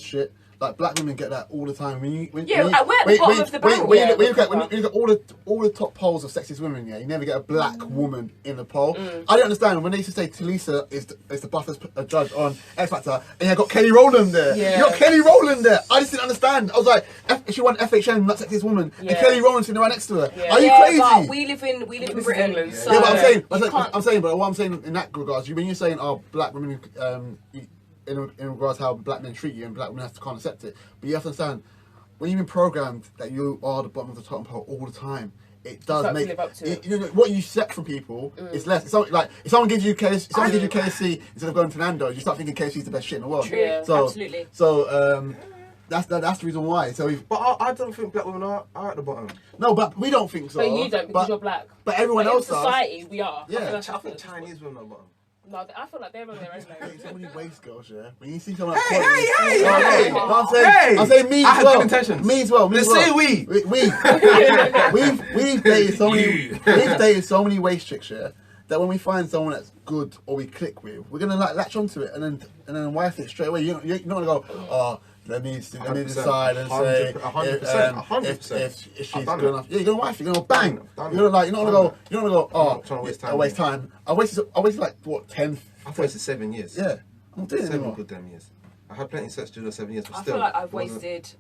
shit. Like black women get that all the time. We're at the bottom of the barrel. When you look at all the top polls of sexist women, yeah, you never get a black woman in the poll. I don't understand when they used to say Talisa is the buffest judge on X Factor, and you got Kelly Rowland there. Yeah. You got Kelly Rowland there. I just didn't understand. I was like, she won FHM, not sexist woman, and Yeah. Kelly Rowland sitting right next to her. Yeah. Are you crazy? But we live in This is Britain. England. So Yeah, but I'm saying, you can't- but what I'm saying in that regards, when you're saying, oh, black women, in regards to how black men treat you, and black women can't accept it, but you have to understand, when you've been programmed that you are the bottom of the totem pole all the time, it does start to make live up to it. you know, what you set from people is less. It's like if someone gives you KFC instead of going to Nando's, you start thinking KFC is the best shit in the world. True, Yeah. So, absolutely. So That's the reason why. So But I don't think black women are at the bottom. no, but we don't think so. But you don't because you're black. But everyone But in else does. society, we are. Yeah. I think Chinese women are the bottom. No, I feel like they're on their own. Hey, so many waste girls, yeah. When you see someone like Hey, quality- hey! No, I'm saying, I'm saying me I as had well. good intentions. Me as well. Me Let's as well. say we. We've dated so many. You. We've dated so many waste chicks, yeah. That when we find someone that's good or we click with, we're gonna like latch onto it and then wife it straight away. You're not gonna go, oh, let me decide and say 100%. if she's good enough. Yeah, you're gonna wife it. You're gonna bang. You're not gonna go. Oh, trying to waste time. I waste time. I wasted like what 10. I've wasted 7 years. Yeah, I'm not doing it 7 anymore. good damn years. I had plenty of sex during those 7 years, but I still. feel like I've it wasn't-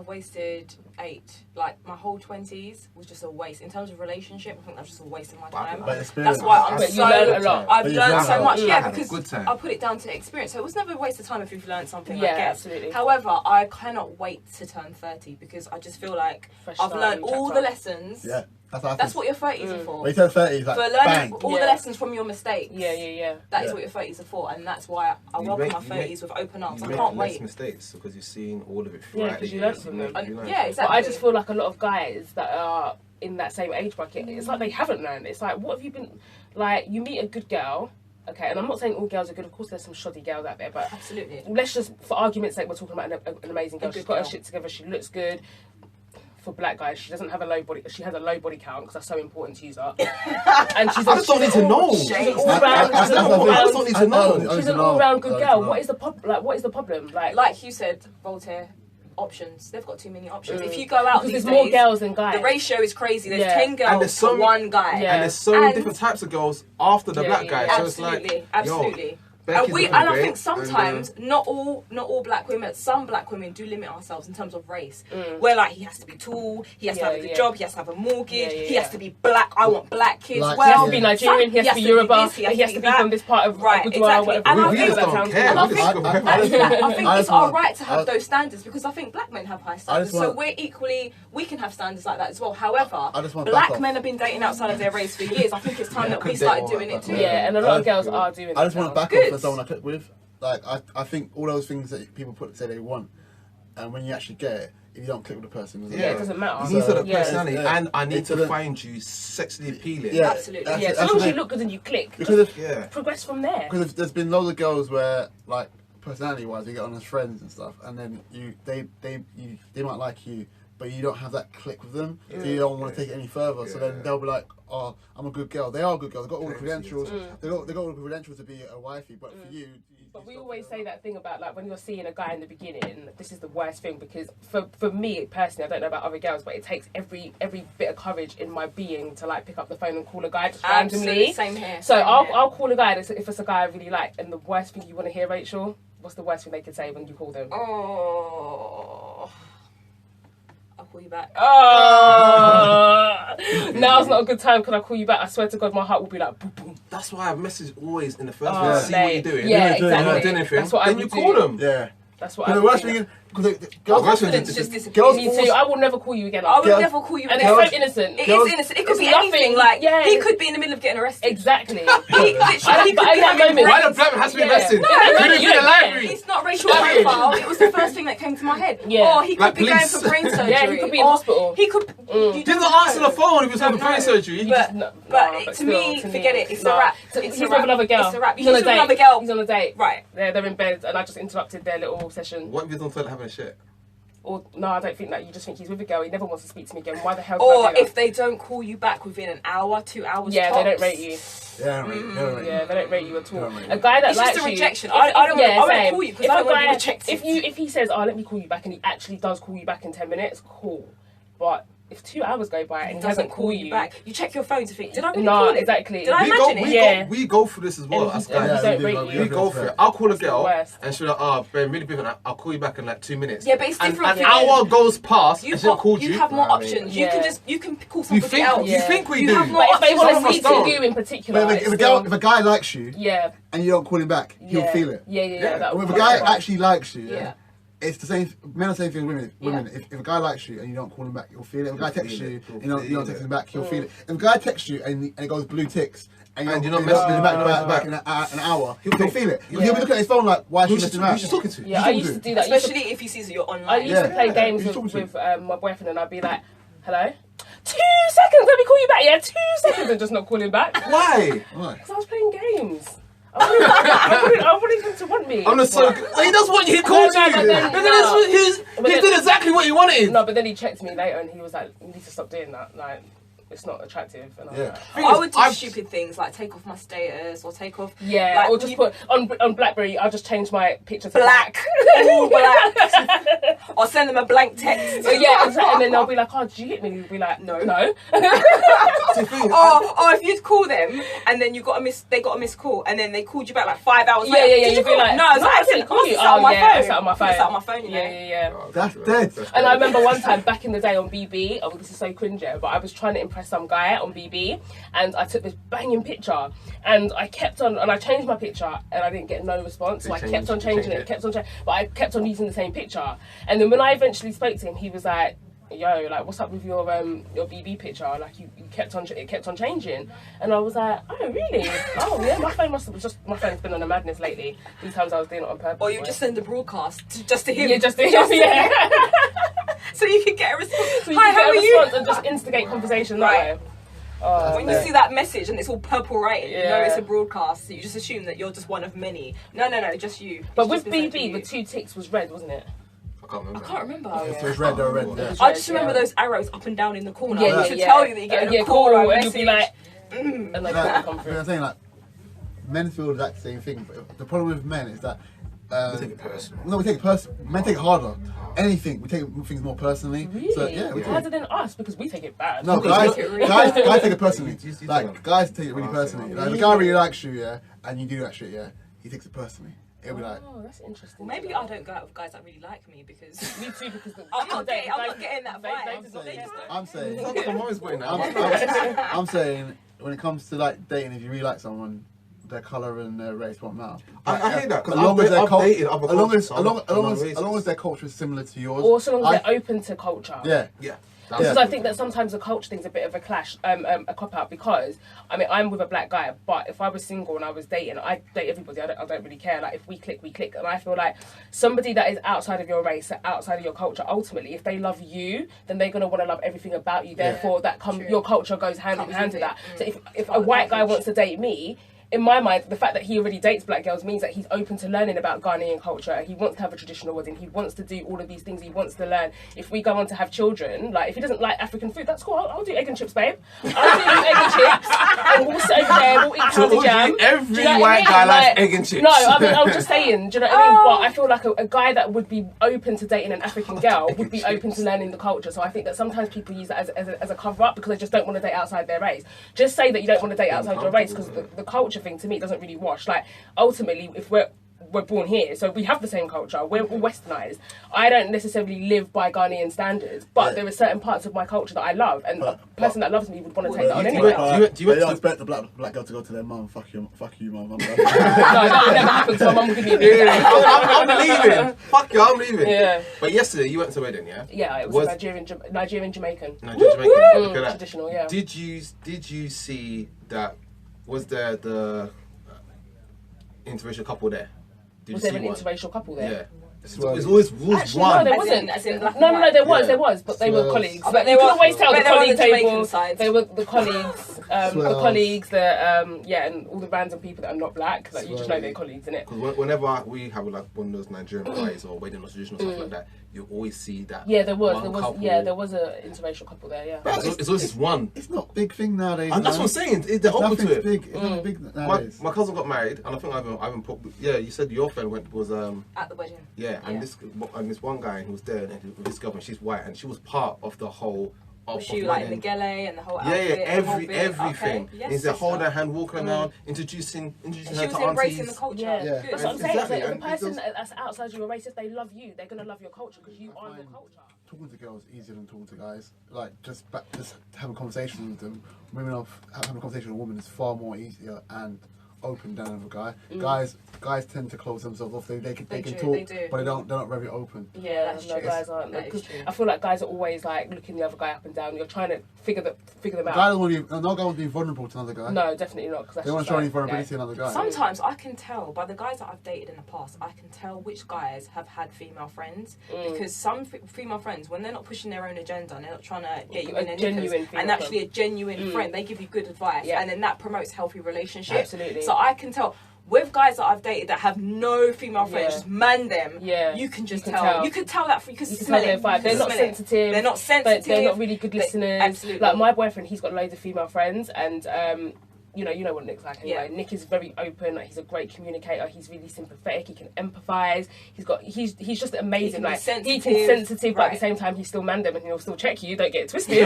wasted 8. Like my whole 20s was just a waste. In terms of relationship, I think that's just a waste of my time. But experience. That's why I'm But you so. learn a lot. I've But you learned learn so a much, lot. yeah, I had a because good time. I put it down to experience. So it was never a waste of time if you've learned something. Yeah, I guess. absolutely. However, I cannot wait to turn 30 because I just feel like Fresh I've start, learned new all chapter. the lessons. Yeah, That's what your 30s are for. When you turn 30, it's like For learning bang. all the Yeah. lessons from your mistakes. Yeah. That is Yeah. what your 30s are for, and that's why I You welcome make- my you make- 30s with open arms. You I make can't less wait. mistakes because you've seen all of it Yeah, throughout 'cause the you years. learnt from them. You learn. Yeah, But exactly. I just feel like a lot of guys that are in that same age bracket, it's like they haven't learned. It's like, what have you been... Like, you meet a good girl, okay, and I'm not saying all girls are good. Of course, there's some shoddy girls out there, but... Absolutely. Let's just, for argument's sake, we're talking about an amazing girl. A She's good got her girl. shit together. She looks good. For black guys, she doesn't have a low body. She has a low body count because that's so important to use her. And she's I just don't need to know. She's an Shades. all-round. I just don't need to know. She's an all-round good girl. What is the what is the problem? Like you said, Voltaire, options. They've got too many options. If you go out because these there's more days, girls than guys. the ratio is crazy. There's Yeah. 10 And girls there's to so one guy. Yeah. And there's so many And- different types of girls after the Yeah, black yeah, guy. yeah. So it's like, Absolutely, yo, absolutely. Becky's And looking I great, think and, sometimes not all black women, some black women do limit ourselves in terms of race. Where like he has to be tall, he has to have a good job, he has to have a mortgage, he has to be black. I want black kids. Like, He has well, to be Nigerian. He has to be Yoruba. He has to be that. from this part of Right, Gujarat, exactly. whatever. And I we think just that don't sounds care. good. And I We think, just go I think I it's just our want- right to have I- those standards because I think black men have high standards. So want- we're equally, we can have standards like that as well. However, I just want back black off. men have been dating outside of their race for years. I think it's time that we could started date all doing that it too. back Yeah, and a lot of girls are doing it. I just want to now. back Good. off for someone I click with. Like, I think all those things that people say they want, and when you actually get it, if you don't click with the person, Yeah, it doesn't matter. You need to the Yeah. personality, Yeah. and I need It's to a- find you sexually appealing. Yeah, Absolutely. that's Yeah, it, as that's long as the you thing. look good and you click, Because just if, Yeah. progress from there. because there's been loads of girls where, like, personality-wise, you get on as friends and stuff, and then they might like you, but you don't have that click with them, so you don't want to take it any further. So then they'll be like, "Oh, I'm a good girl." They are good girls. They've got all the credentials. They got all the credentials to be a wifey, but for you. But we always say that thing about like when you're seeing a guy in the beginning, this is the worst thing because for me personally, I don't know about other girls, but it takes every bit of courage in my being to like pick up the phone and call a guy just Absolutely, randomly. same here. So same here. I'll call a guy if it's a guy I really like. And the worst thing you want to hear, Rachel, what's the worst thing they could say when you call them? Oh, I'll call you back. Now's not a good time. Can I call you back? I swear to God, my heart will be like boom boom. That's why I message always in the first Oh, place. See what mate. you're doing. Yeah, You're You're not exactly. doing anything. That's what I Then would you do. call them. Yeah. That's what Because I the would worst do. thing is, because Girls- Confidence girls- just disappears. girls- Me too. I will never call you again. I would Girls- never call you And again. it's so innocent. It Girls- is innocent. It could be It's nothing. anything. Like Yeah. he could be in the middle of getting arrested. Exactly. He literally But he could in be that having moment- Why brains. the black has to be Yeah. arrested? No, Could no, it be you the don't library? It's not racial profile. It was the first thing that came to my head. Yeah. Or he could Like be going police. for brain surgery. Yeah, he could be in or hospital. He could. You He don't didn't answer know. the phone if he was having Don't brain know. surgery. But, No, but but to me, still, forget it. It's a nah. wrap. So It's he's a with wrap. another girl. It's a wrap. He's He's on a with date. another girl. He's on a date. Right. They're in bed, and I just interrupted their little session. What if he's on the toilet having a shit? Or no, I don't think that. You just think he's with a girl. He never wants to speak to me again. Why the hell? Did I Or do that? if they don't call you back within an hour, 2 hours. yeah, tops. they don't rate you. Yeah, right. Yeah, they don't rate you at all. Don't rate A you. guy that It's likes just a you- rejection. if- I don't yeah, want to same. call you because If I a don't want to guy- be rejected. If he says, "Oh, let me call you back," and he actually does call you back in 10 minutes, cool. But if 2 hours go by and he doesn't call you back, you check your phone to think, did I really No, call him? exactly. Did I imagine it? Yeah. we go through this as well And as he- and guys. he don't we rate do, you. We go for it. I'll call a girl worst. and she'll be like, "Oh, babe, really busy. I'll call you back in like 2 minutes." Yeah, but it's And different an for you. hour goes past and You've she hasn't got, called you you. have more Nah, mate. options. Yeah. You can call You somebody think? else. You think we You do? have more But if they options. want Some to of us speak to don't. you in particular, But it's if a guy likes you yeah, and you don't call him back, he'll yeah, feel it. Yeah. Yeah. that If would a be guy fun. actually likes you, Yeah. it's the same. Men are the same thing with women. If a guy likes you and you don't call him back, you'll feel it. If a guy texts you and you don't text him back, you'll feel it. If a guy texts you and it goes blue ticks and you're not messaging him back in an hour, he'll feel it. He'll be looking at his phone like, why is she messaging back? Who's she talking to? Yeah, I used to do that. Especially if he sees that you're online. I used to play games Who's talking with my boyfriend, and I'd be like, "Hello, 2 seconds. Let me call you back. Yeah, 2 seconds," and just not call him back. Why? Because I was playing games. I wanted him to want me. I'm just so good. He does want you. He called you. He did exactly what you wanted. No, but then he checked me later and he was like, "You need to stop doing that. Like, it's not attractive." And I was like, I would do stupid things like take off my status or take off. yeah, like, or just put on BlackBerry. I'll just change my picture to black, all black, or send them a blank text. So yeah, and then they'll be like, "Oh, did you hit me?" You'll be like, "No." Or if you'd call them and then they got a missed call and then they called you back like 5 hours later. Yeah. Did you You'd be like, no, I didn't call you. Oh yeah, I sat on my phone. I sat on my phone. You know? Yeah. That's dead. And I remember one time back in the day on BB, oh, this is so cringe, but I was trying to impress some guy on BB, and I took this banging picture, and I changed my picture, and I didn't get no response, so I kept on changing it, but I kept on using the same picture. And then when I eventually spoke to him, he was like, "Yo, like, what's up with your BB picture? Like, it kept on changing." And I was like, "Oh, really? Oh, yeah, my phone's been on a madness lately. These times I was doing it on purpose." Or you just send a broadcast just to him. Yeah, just to him, yeah. So you can get a response. So you Hi, can how get are a you? response and just instigate conversation that way. When you see that message and it's all purple writing, you know Yeah. it's a broadcast, so you just assume that you're just one of many. No, just you. But It's with just been sent to BB, you. the 2 ticks was red, wasn't it? I can't remember. So it's red or red. Yeah. I just remember those arrows up and down in the corner. Yeah, Which should tell you that you're getting a call or a and you'll be message. like, and like, Like, come I'm through. saying, like, men feel the exact same thing. But the problem with men is that We take it personal. No, we take it personal. Men take it harder. Anything, we take things more personally. Really? So yeah, we do. Harder than us because we take it bad. No, guys- guys take it personally. You take Like it. guys take it really personally. Like if a guy really likes you, yeah, and you do that shit, yeah, he takes it personally. It'll be like, Oh, that's interesting. Maybe I don't go out with guys that really like me because Me too, because I'm not getting that vibe. I'm saying, I'm always going now. I'm saying, when it comes to like dating, if you really like someone, their colour and their race won't matter. I hate that, 'cause as long as their I've dated other as long cultures, as so as long I'm not as racist. as long as their culture is similar to yours, or so long as they're open to culture. yeah. Yeah. Because I think that sometimes the culture thing's a bit of a clash, a cop out. Because I mean, I'm with a black guy, but if I was single and I was dating, I date everybody. I don't really care. Like if we click, we click. And I feel like somebody that is outside of your race, outside of your culture, ultimately, if they love you, then they're gonna want to love everything about you. Therefore, your culture goes hand in hand with that. So if a white guy wants to date me, in my mind, the fact that he already dates black girls means that he's open to learning about Ghanaian culture. He wants to have a traditional wedding. He wants to do all of these things. He wants to learn. If we go on to have children, like if he doesn't like African food, that's cool. I'll do egg and chips, babe. I'll do egg and chips, and we'll sit over there. We'll eat pounded jam. Every Do you know what I white mean? guy likes Like, egg and chips. No, I mean I'm just saying. Do you know what I mean? But I feel like a guy that would be open to dating an African girl would be open to learning the culture. So I think that sometimes people use that as a cover up because they just don't want to date outside their race. Just say that you don't want to date outside your race because the culture thing to me doesn't really wash. Like ultimately, if we're born here, so we have the same culture. We're all westernized. I don't necessarily live by Ghanaian standards, but there are certain parts of my culture that I love, and a person that loves me would want to take that on anyway. Do you expect the black girl to go to their mum? Fuck you, mum. No, that would never happen. So my mum would give me a big I'm leaving. Fuck you, I'm leaving. Yeah. But yesterday you went to a wedding, yeah? Yeah, it was Nigerian Jamaican. Nigerian Jamaican. Look at that. Traditional, yeah. Did you see that? Was there the interracial couple there? Did Was you there see an one? interracial couple there? Yeah. It's always Actually, one. no, there As in- wasn't. as in black and No, white. there was, but they were Swirls. colleagues. I bet they you were- can always tell I the bet they were on colleague the Jamaican table. side. They were the colleagues, the Swirls. colleagues, and all the random people that are not black. Like you just know they're colleagues, innit? Because whenever we have like one of those Nigerian parties or wedding or traditional stuff like that, you always see that. Yeah, there was, couple. there was a interracial couple there. Yeah. It's always just one. It's not a big thing nowadays. And that's what I'm saying. They're open to Nothing's it. big. It's not big nowadays. My cousin got married, and I think I haven't put. Yeah, you said your friend was At the wedding. yeah, and this one guy who was there and with this girlfriend, she's white, and she was part of the whole. Was she like in the gele and the whole Yeah, outfit? yeah, the whole bit? everything. Okay. Yes, He's there holding her sister. hand, walking around, introducing And her she to was embracing the aunties. culture. Yeah, Yeah. Good. that's what I'm saying. Exactly, So if and the it person does- that's outside your race, if they love you, they're gonna love your culture because you are your culture. Talking to girls is easier than talking to guys. Like just having a conversation with them. Having a conversation with a woman is far more easier and open than another guy. Mm. Guys tend to close themselves off. They can They talk, do. but they're not very open. Yeah, That's no, true. guys aren't. That is Because true. I feel like guys are always like looking the other guy up and down. You're trying to figure them Guy out. don't want to be, no guy wants to be vulnerable to another guy. No, definitely not. Because They want to show any vulnerability to another guy. Sometimes I can tell by the guys that I've dated in the past, I can tell which guys have had female friends because some female friends, when they're not pushing their own agenda and they're not trying to get you in their genuine knickers, female and actually a genuine friend, they give you good advice, Yeah. and then that promotes healthy relationships. Absolutely. So I can tell. With guys that I've dated that have no female friends, Yeah. just man them. Yeah. You can just You can tell. tell. You can tell that. You can You can smell tell it. they're You they're can not smell it. sensitive. They're not sensitive. They're not really good listeners. Absolutely. Like my boyfriend, he's got loads of female friends, and you know what Nick's like anyway. Yeah. Nick is very open. Like, he's a great communicator. He's really sympathetic. He can empathise. He's just amazing. He can be Like sensitive. he can sensitive, but at Right. the same time he's still man them and he'll still check you. Don't get it twisted.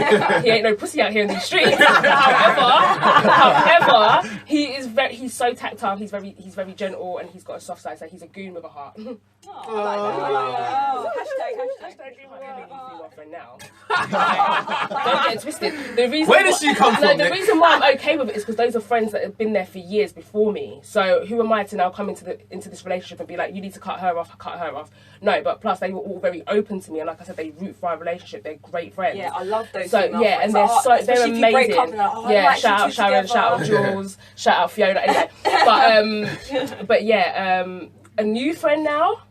He ain't no pussy out here in these streets. However, he's so tactile. He's very gentle and he's got a soft side. So he's a goon with a heart. Oh, I like that. I like that. Oh, hashtag. Female friend now. Don't get it twisted. The reason Where did she come from, The Nick? reason why I'm okay with it is because those are friends that have been there for years before me. So who am I to now come into this relationship and be like, you need to cut her off? No, but plus they were all very open to me, and like I said, they root for our relationship. They're great friends. Yeah, I love those. So female yeah, friends. and they're Especially if you break amazing. up and like, oh, I Yeah, like shout you out two Sharon, together. shout out Jules, shout out Fiona. Anyway, but yeah, a new friend now.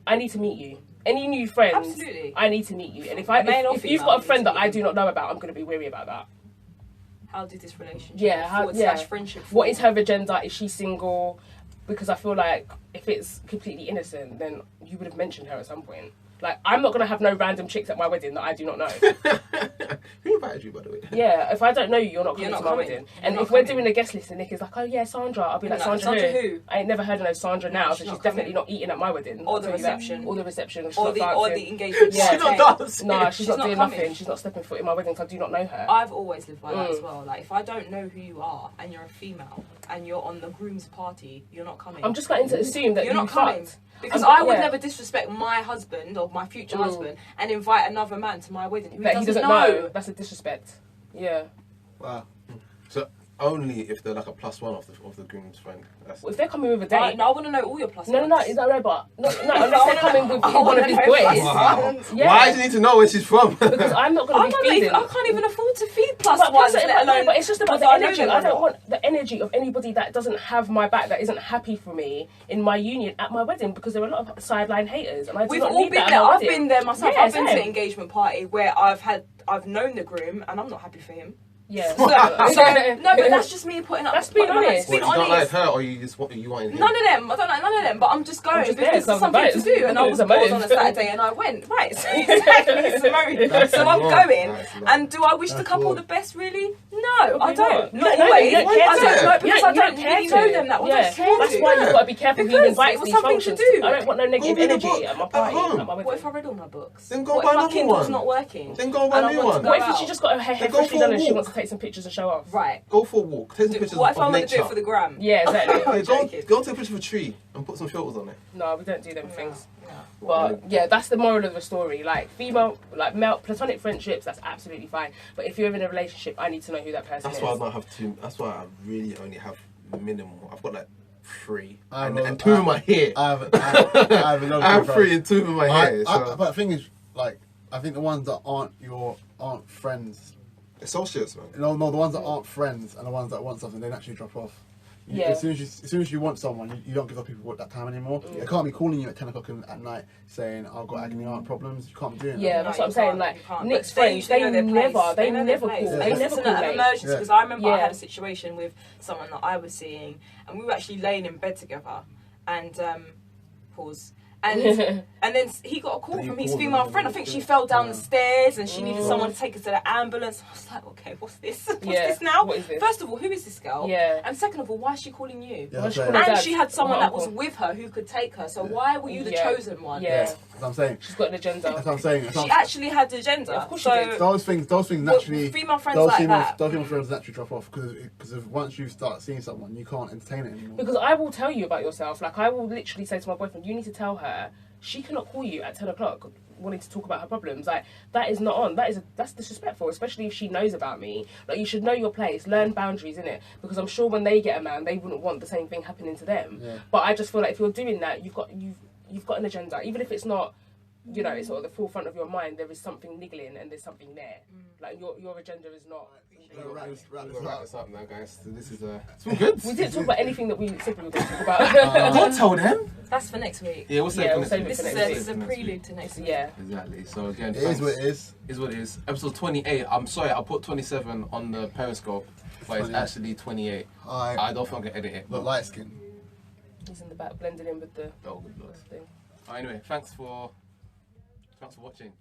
I need to meet you. Any new friends? Absolutely. I need to meet you. And if you've female, got a you friend need that to I meet do not know about, I'm going to be weary about that. How did this relationship? Yeah, / friendship. What is her agenda? Is she single? Because I feel like if it's completely innocent, then you would have mentioned her at some point. Like, I'm not going to have no random chicks at my wedding that I do not know. Who invited you, by the way? Yeah, if I don't know you, you're not coming You're to not my coming. wedding. You're And not if we're coming. doing a guest list and Nick is like, oh yeah, Sandra, I'll be like, No, Sandra Sandra who? who? I ain't never heard of no Sandra now, She's so not she's definitely coming. not eating at my wedding. Or I'll the tell you that. reception. Or the reception. She's or not the dancing. engagement. Yeah. She's not dancing. No, she's She's not not doing coming. nothing. She's not stepping foot in my wedding because I do not know her. I've always lived by that as well. Like, if I don't know who you are and you're a female and you're on the groom's party, you're not coming. I'm just going to assume that You're you not coming. fucked. Because I'm- I would yeah. never disrespect my husband or my future husband and invite another man to my wedding who That he doesn't know. That's a disrespect. Yeah. Wow. So only if they're like a +1 of the groom's friend. That's Well, if they're coming with a date. No, I want to know all your plus No, ones. is that right? But no, unless they're coming with I one of wanna his know boys. plus wow. ones. Yeah. Why do you need to know where she's from? Because I'm not going I to be feeding. can't even afford to feed plus But, ones, let alone. but it's just about the whether I know energy. them or I don't not. want the energy of anybody that doesn't have my back, that isn't happy for me in my union at my wedding, because there are a lot of sideline haters, and I do We've not all need been that there. at my I've wedding. been there myself. Yeah, I've been to same. an engagement party where I've known the groom and I'm not happy for him. Yeah. So no, but that's just me putting up. That's being putting my honest. hands- What, being you don't like honest. her, or you just want him? None of them. I don't like none of them. But I'm just going just because there, it's 'cause I was something to invited. do, and I was It was bored a on a motive. Saturday, and I went. Right, so exactly. It's a motive. So I'm wrong. going. That's wrong. And do I wish the That's couple wrong. the best? Really? No, I You don't. not. Not No, always. you don't I care don't to. know because I don't care really to. know them that well. Yeah, I don't that's care why to. you've got to be careful who Because it invites was these something to functions. do. I don't want no negative Go read a energy book at my at party, home. at my What wedding. if I read all my books? Then go What buy if my another Kindle's one. not working? Then go buy And a I new want to one. go What if out? she just got her hair Then go freshly for a done and she walk. wants to take some pictures and show off? Right. Go for a walk. Take some pictures What if I of want to do nature. it for the gram? Yeah, exactly. Hey, joking. go take a picture of a tree and put some filters on it. No, we don't do them things. No. But yeah, that's the moral of the story. Like male platonic friendships, that's absolutely fine. But if you're in a relationship, I need to know who that person That's is. why I don't have two. That's why I really only have minimal. I've got like 3, I and, have- and 2 in my hair. I have a lot of I have good 3 and 2 in my hair. friends. So But the thing is, like, I think the ones that aren't friends. associates, man. No, the ones that aren't friends and the ones that want something, they naturally drop off. Yeah. As soon as you want someone, you don't give up people that time anymore. They can't be calling you at 10 o'clock at night saying, I've got agony aunt problems. You can't be doing that. Yeah, No, that's you what I'm saying. can't, Like you can't. Nick's But friends, they know their never place. call. know They their never place. call. Unless They it's never call an late. emergency. Yeah. Because I remember I Yeah. had a situation with someone that I was seeing, and we were actually laying in bed together, and pause. And and then he got a call Did he from his call female them? friend. I think she fell down the stairs and she needed someone to take her to the ambulance. I was like, okay, what's this? What's Yeah, this now? what is this? First of all, who is this girl? Yeah. And second of all, why is she calling you? Yeah, Well, she that's called it. her And dad she had someone or that was uncle. with her who could take her. So why were you the Yeah. chosen one? Yeah. That's what I'm saying. She's got an agenda. That's what I'm saying. She actually had the agenda. Yeah, of course she so did. Those things naturally. female friends those like female, that. Those female friends naturally drop off because if once you start seeing someone, you can't entertain it anymore. Because I will tell you about yourself. Like, I will literally say to my boyfriend, you need to tell her she cannot call you at 10 o'clock. wanting to talk about her problems. Like, that is not on. That's disrespectful, especially if she knows about me. Like, you should know your place, learn boundaries, innit? Because I'm sure when they get a man, they wouldn't want the same thing happening to them. Yeah. But I just feel like if you're doing that, you've got an agenda, even if it's not, you know, it's sort of the forefront of your mind. There is something niggling and there's something there. Like, your agenda is not. We'll wrap this up now, guys. So this is it's been good. We didn't talk about anything that we said we were going to talk about. Don't tell them. That's for next week. Yeah, we'll save we'll it save for it next for week. This is a prelude to next week. Yeah. Exactly. So again, It is what it is. Is what it is. Episode 28. I'm sorry, I put 27 on the Periscope, but it's actually 28. I don't think I can edit it. Look, light skin. He's in the back blending in with the Oh, good lord. thing. Anyway, thanks for watching.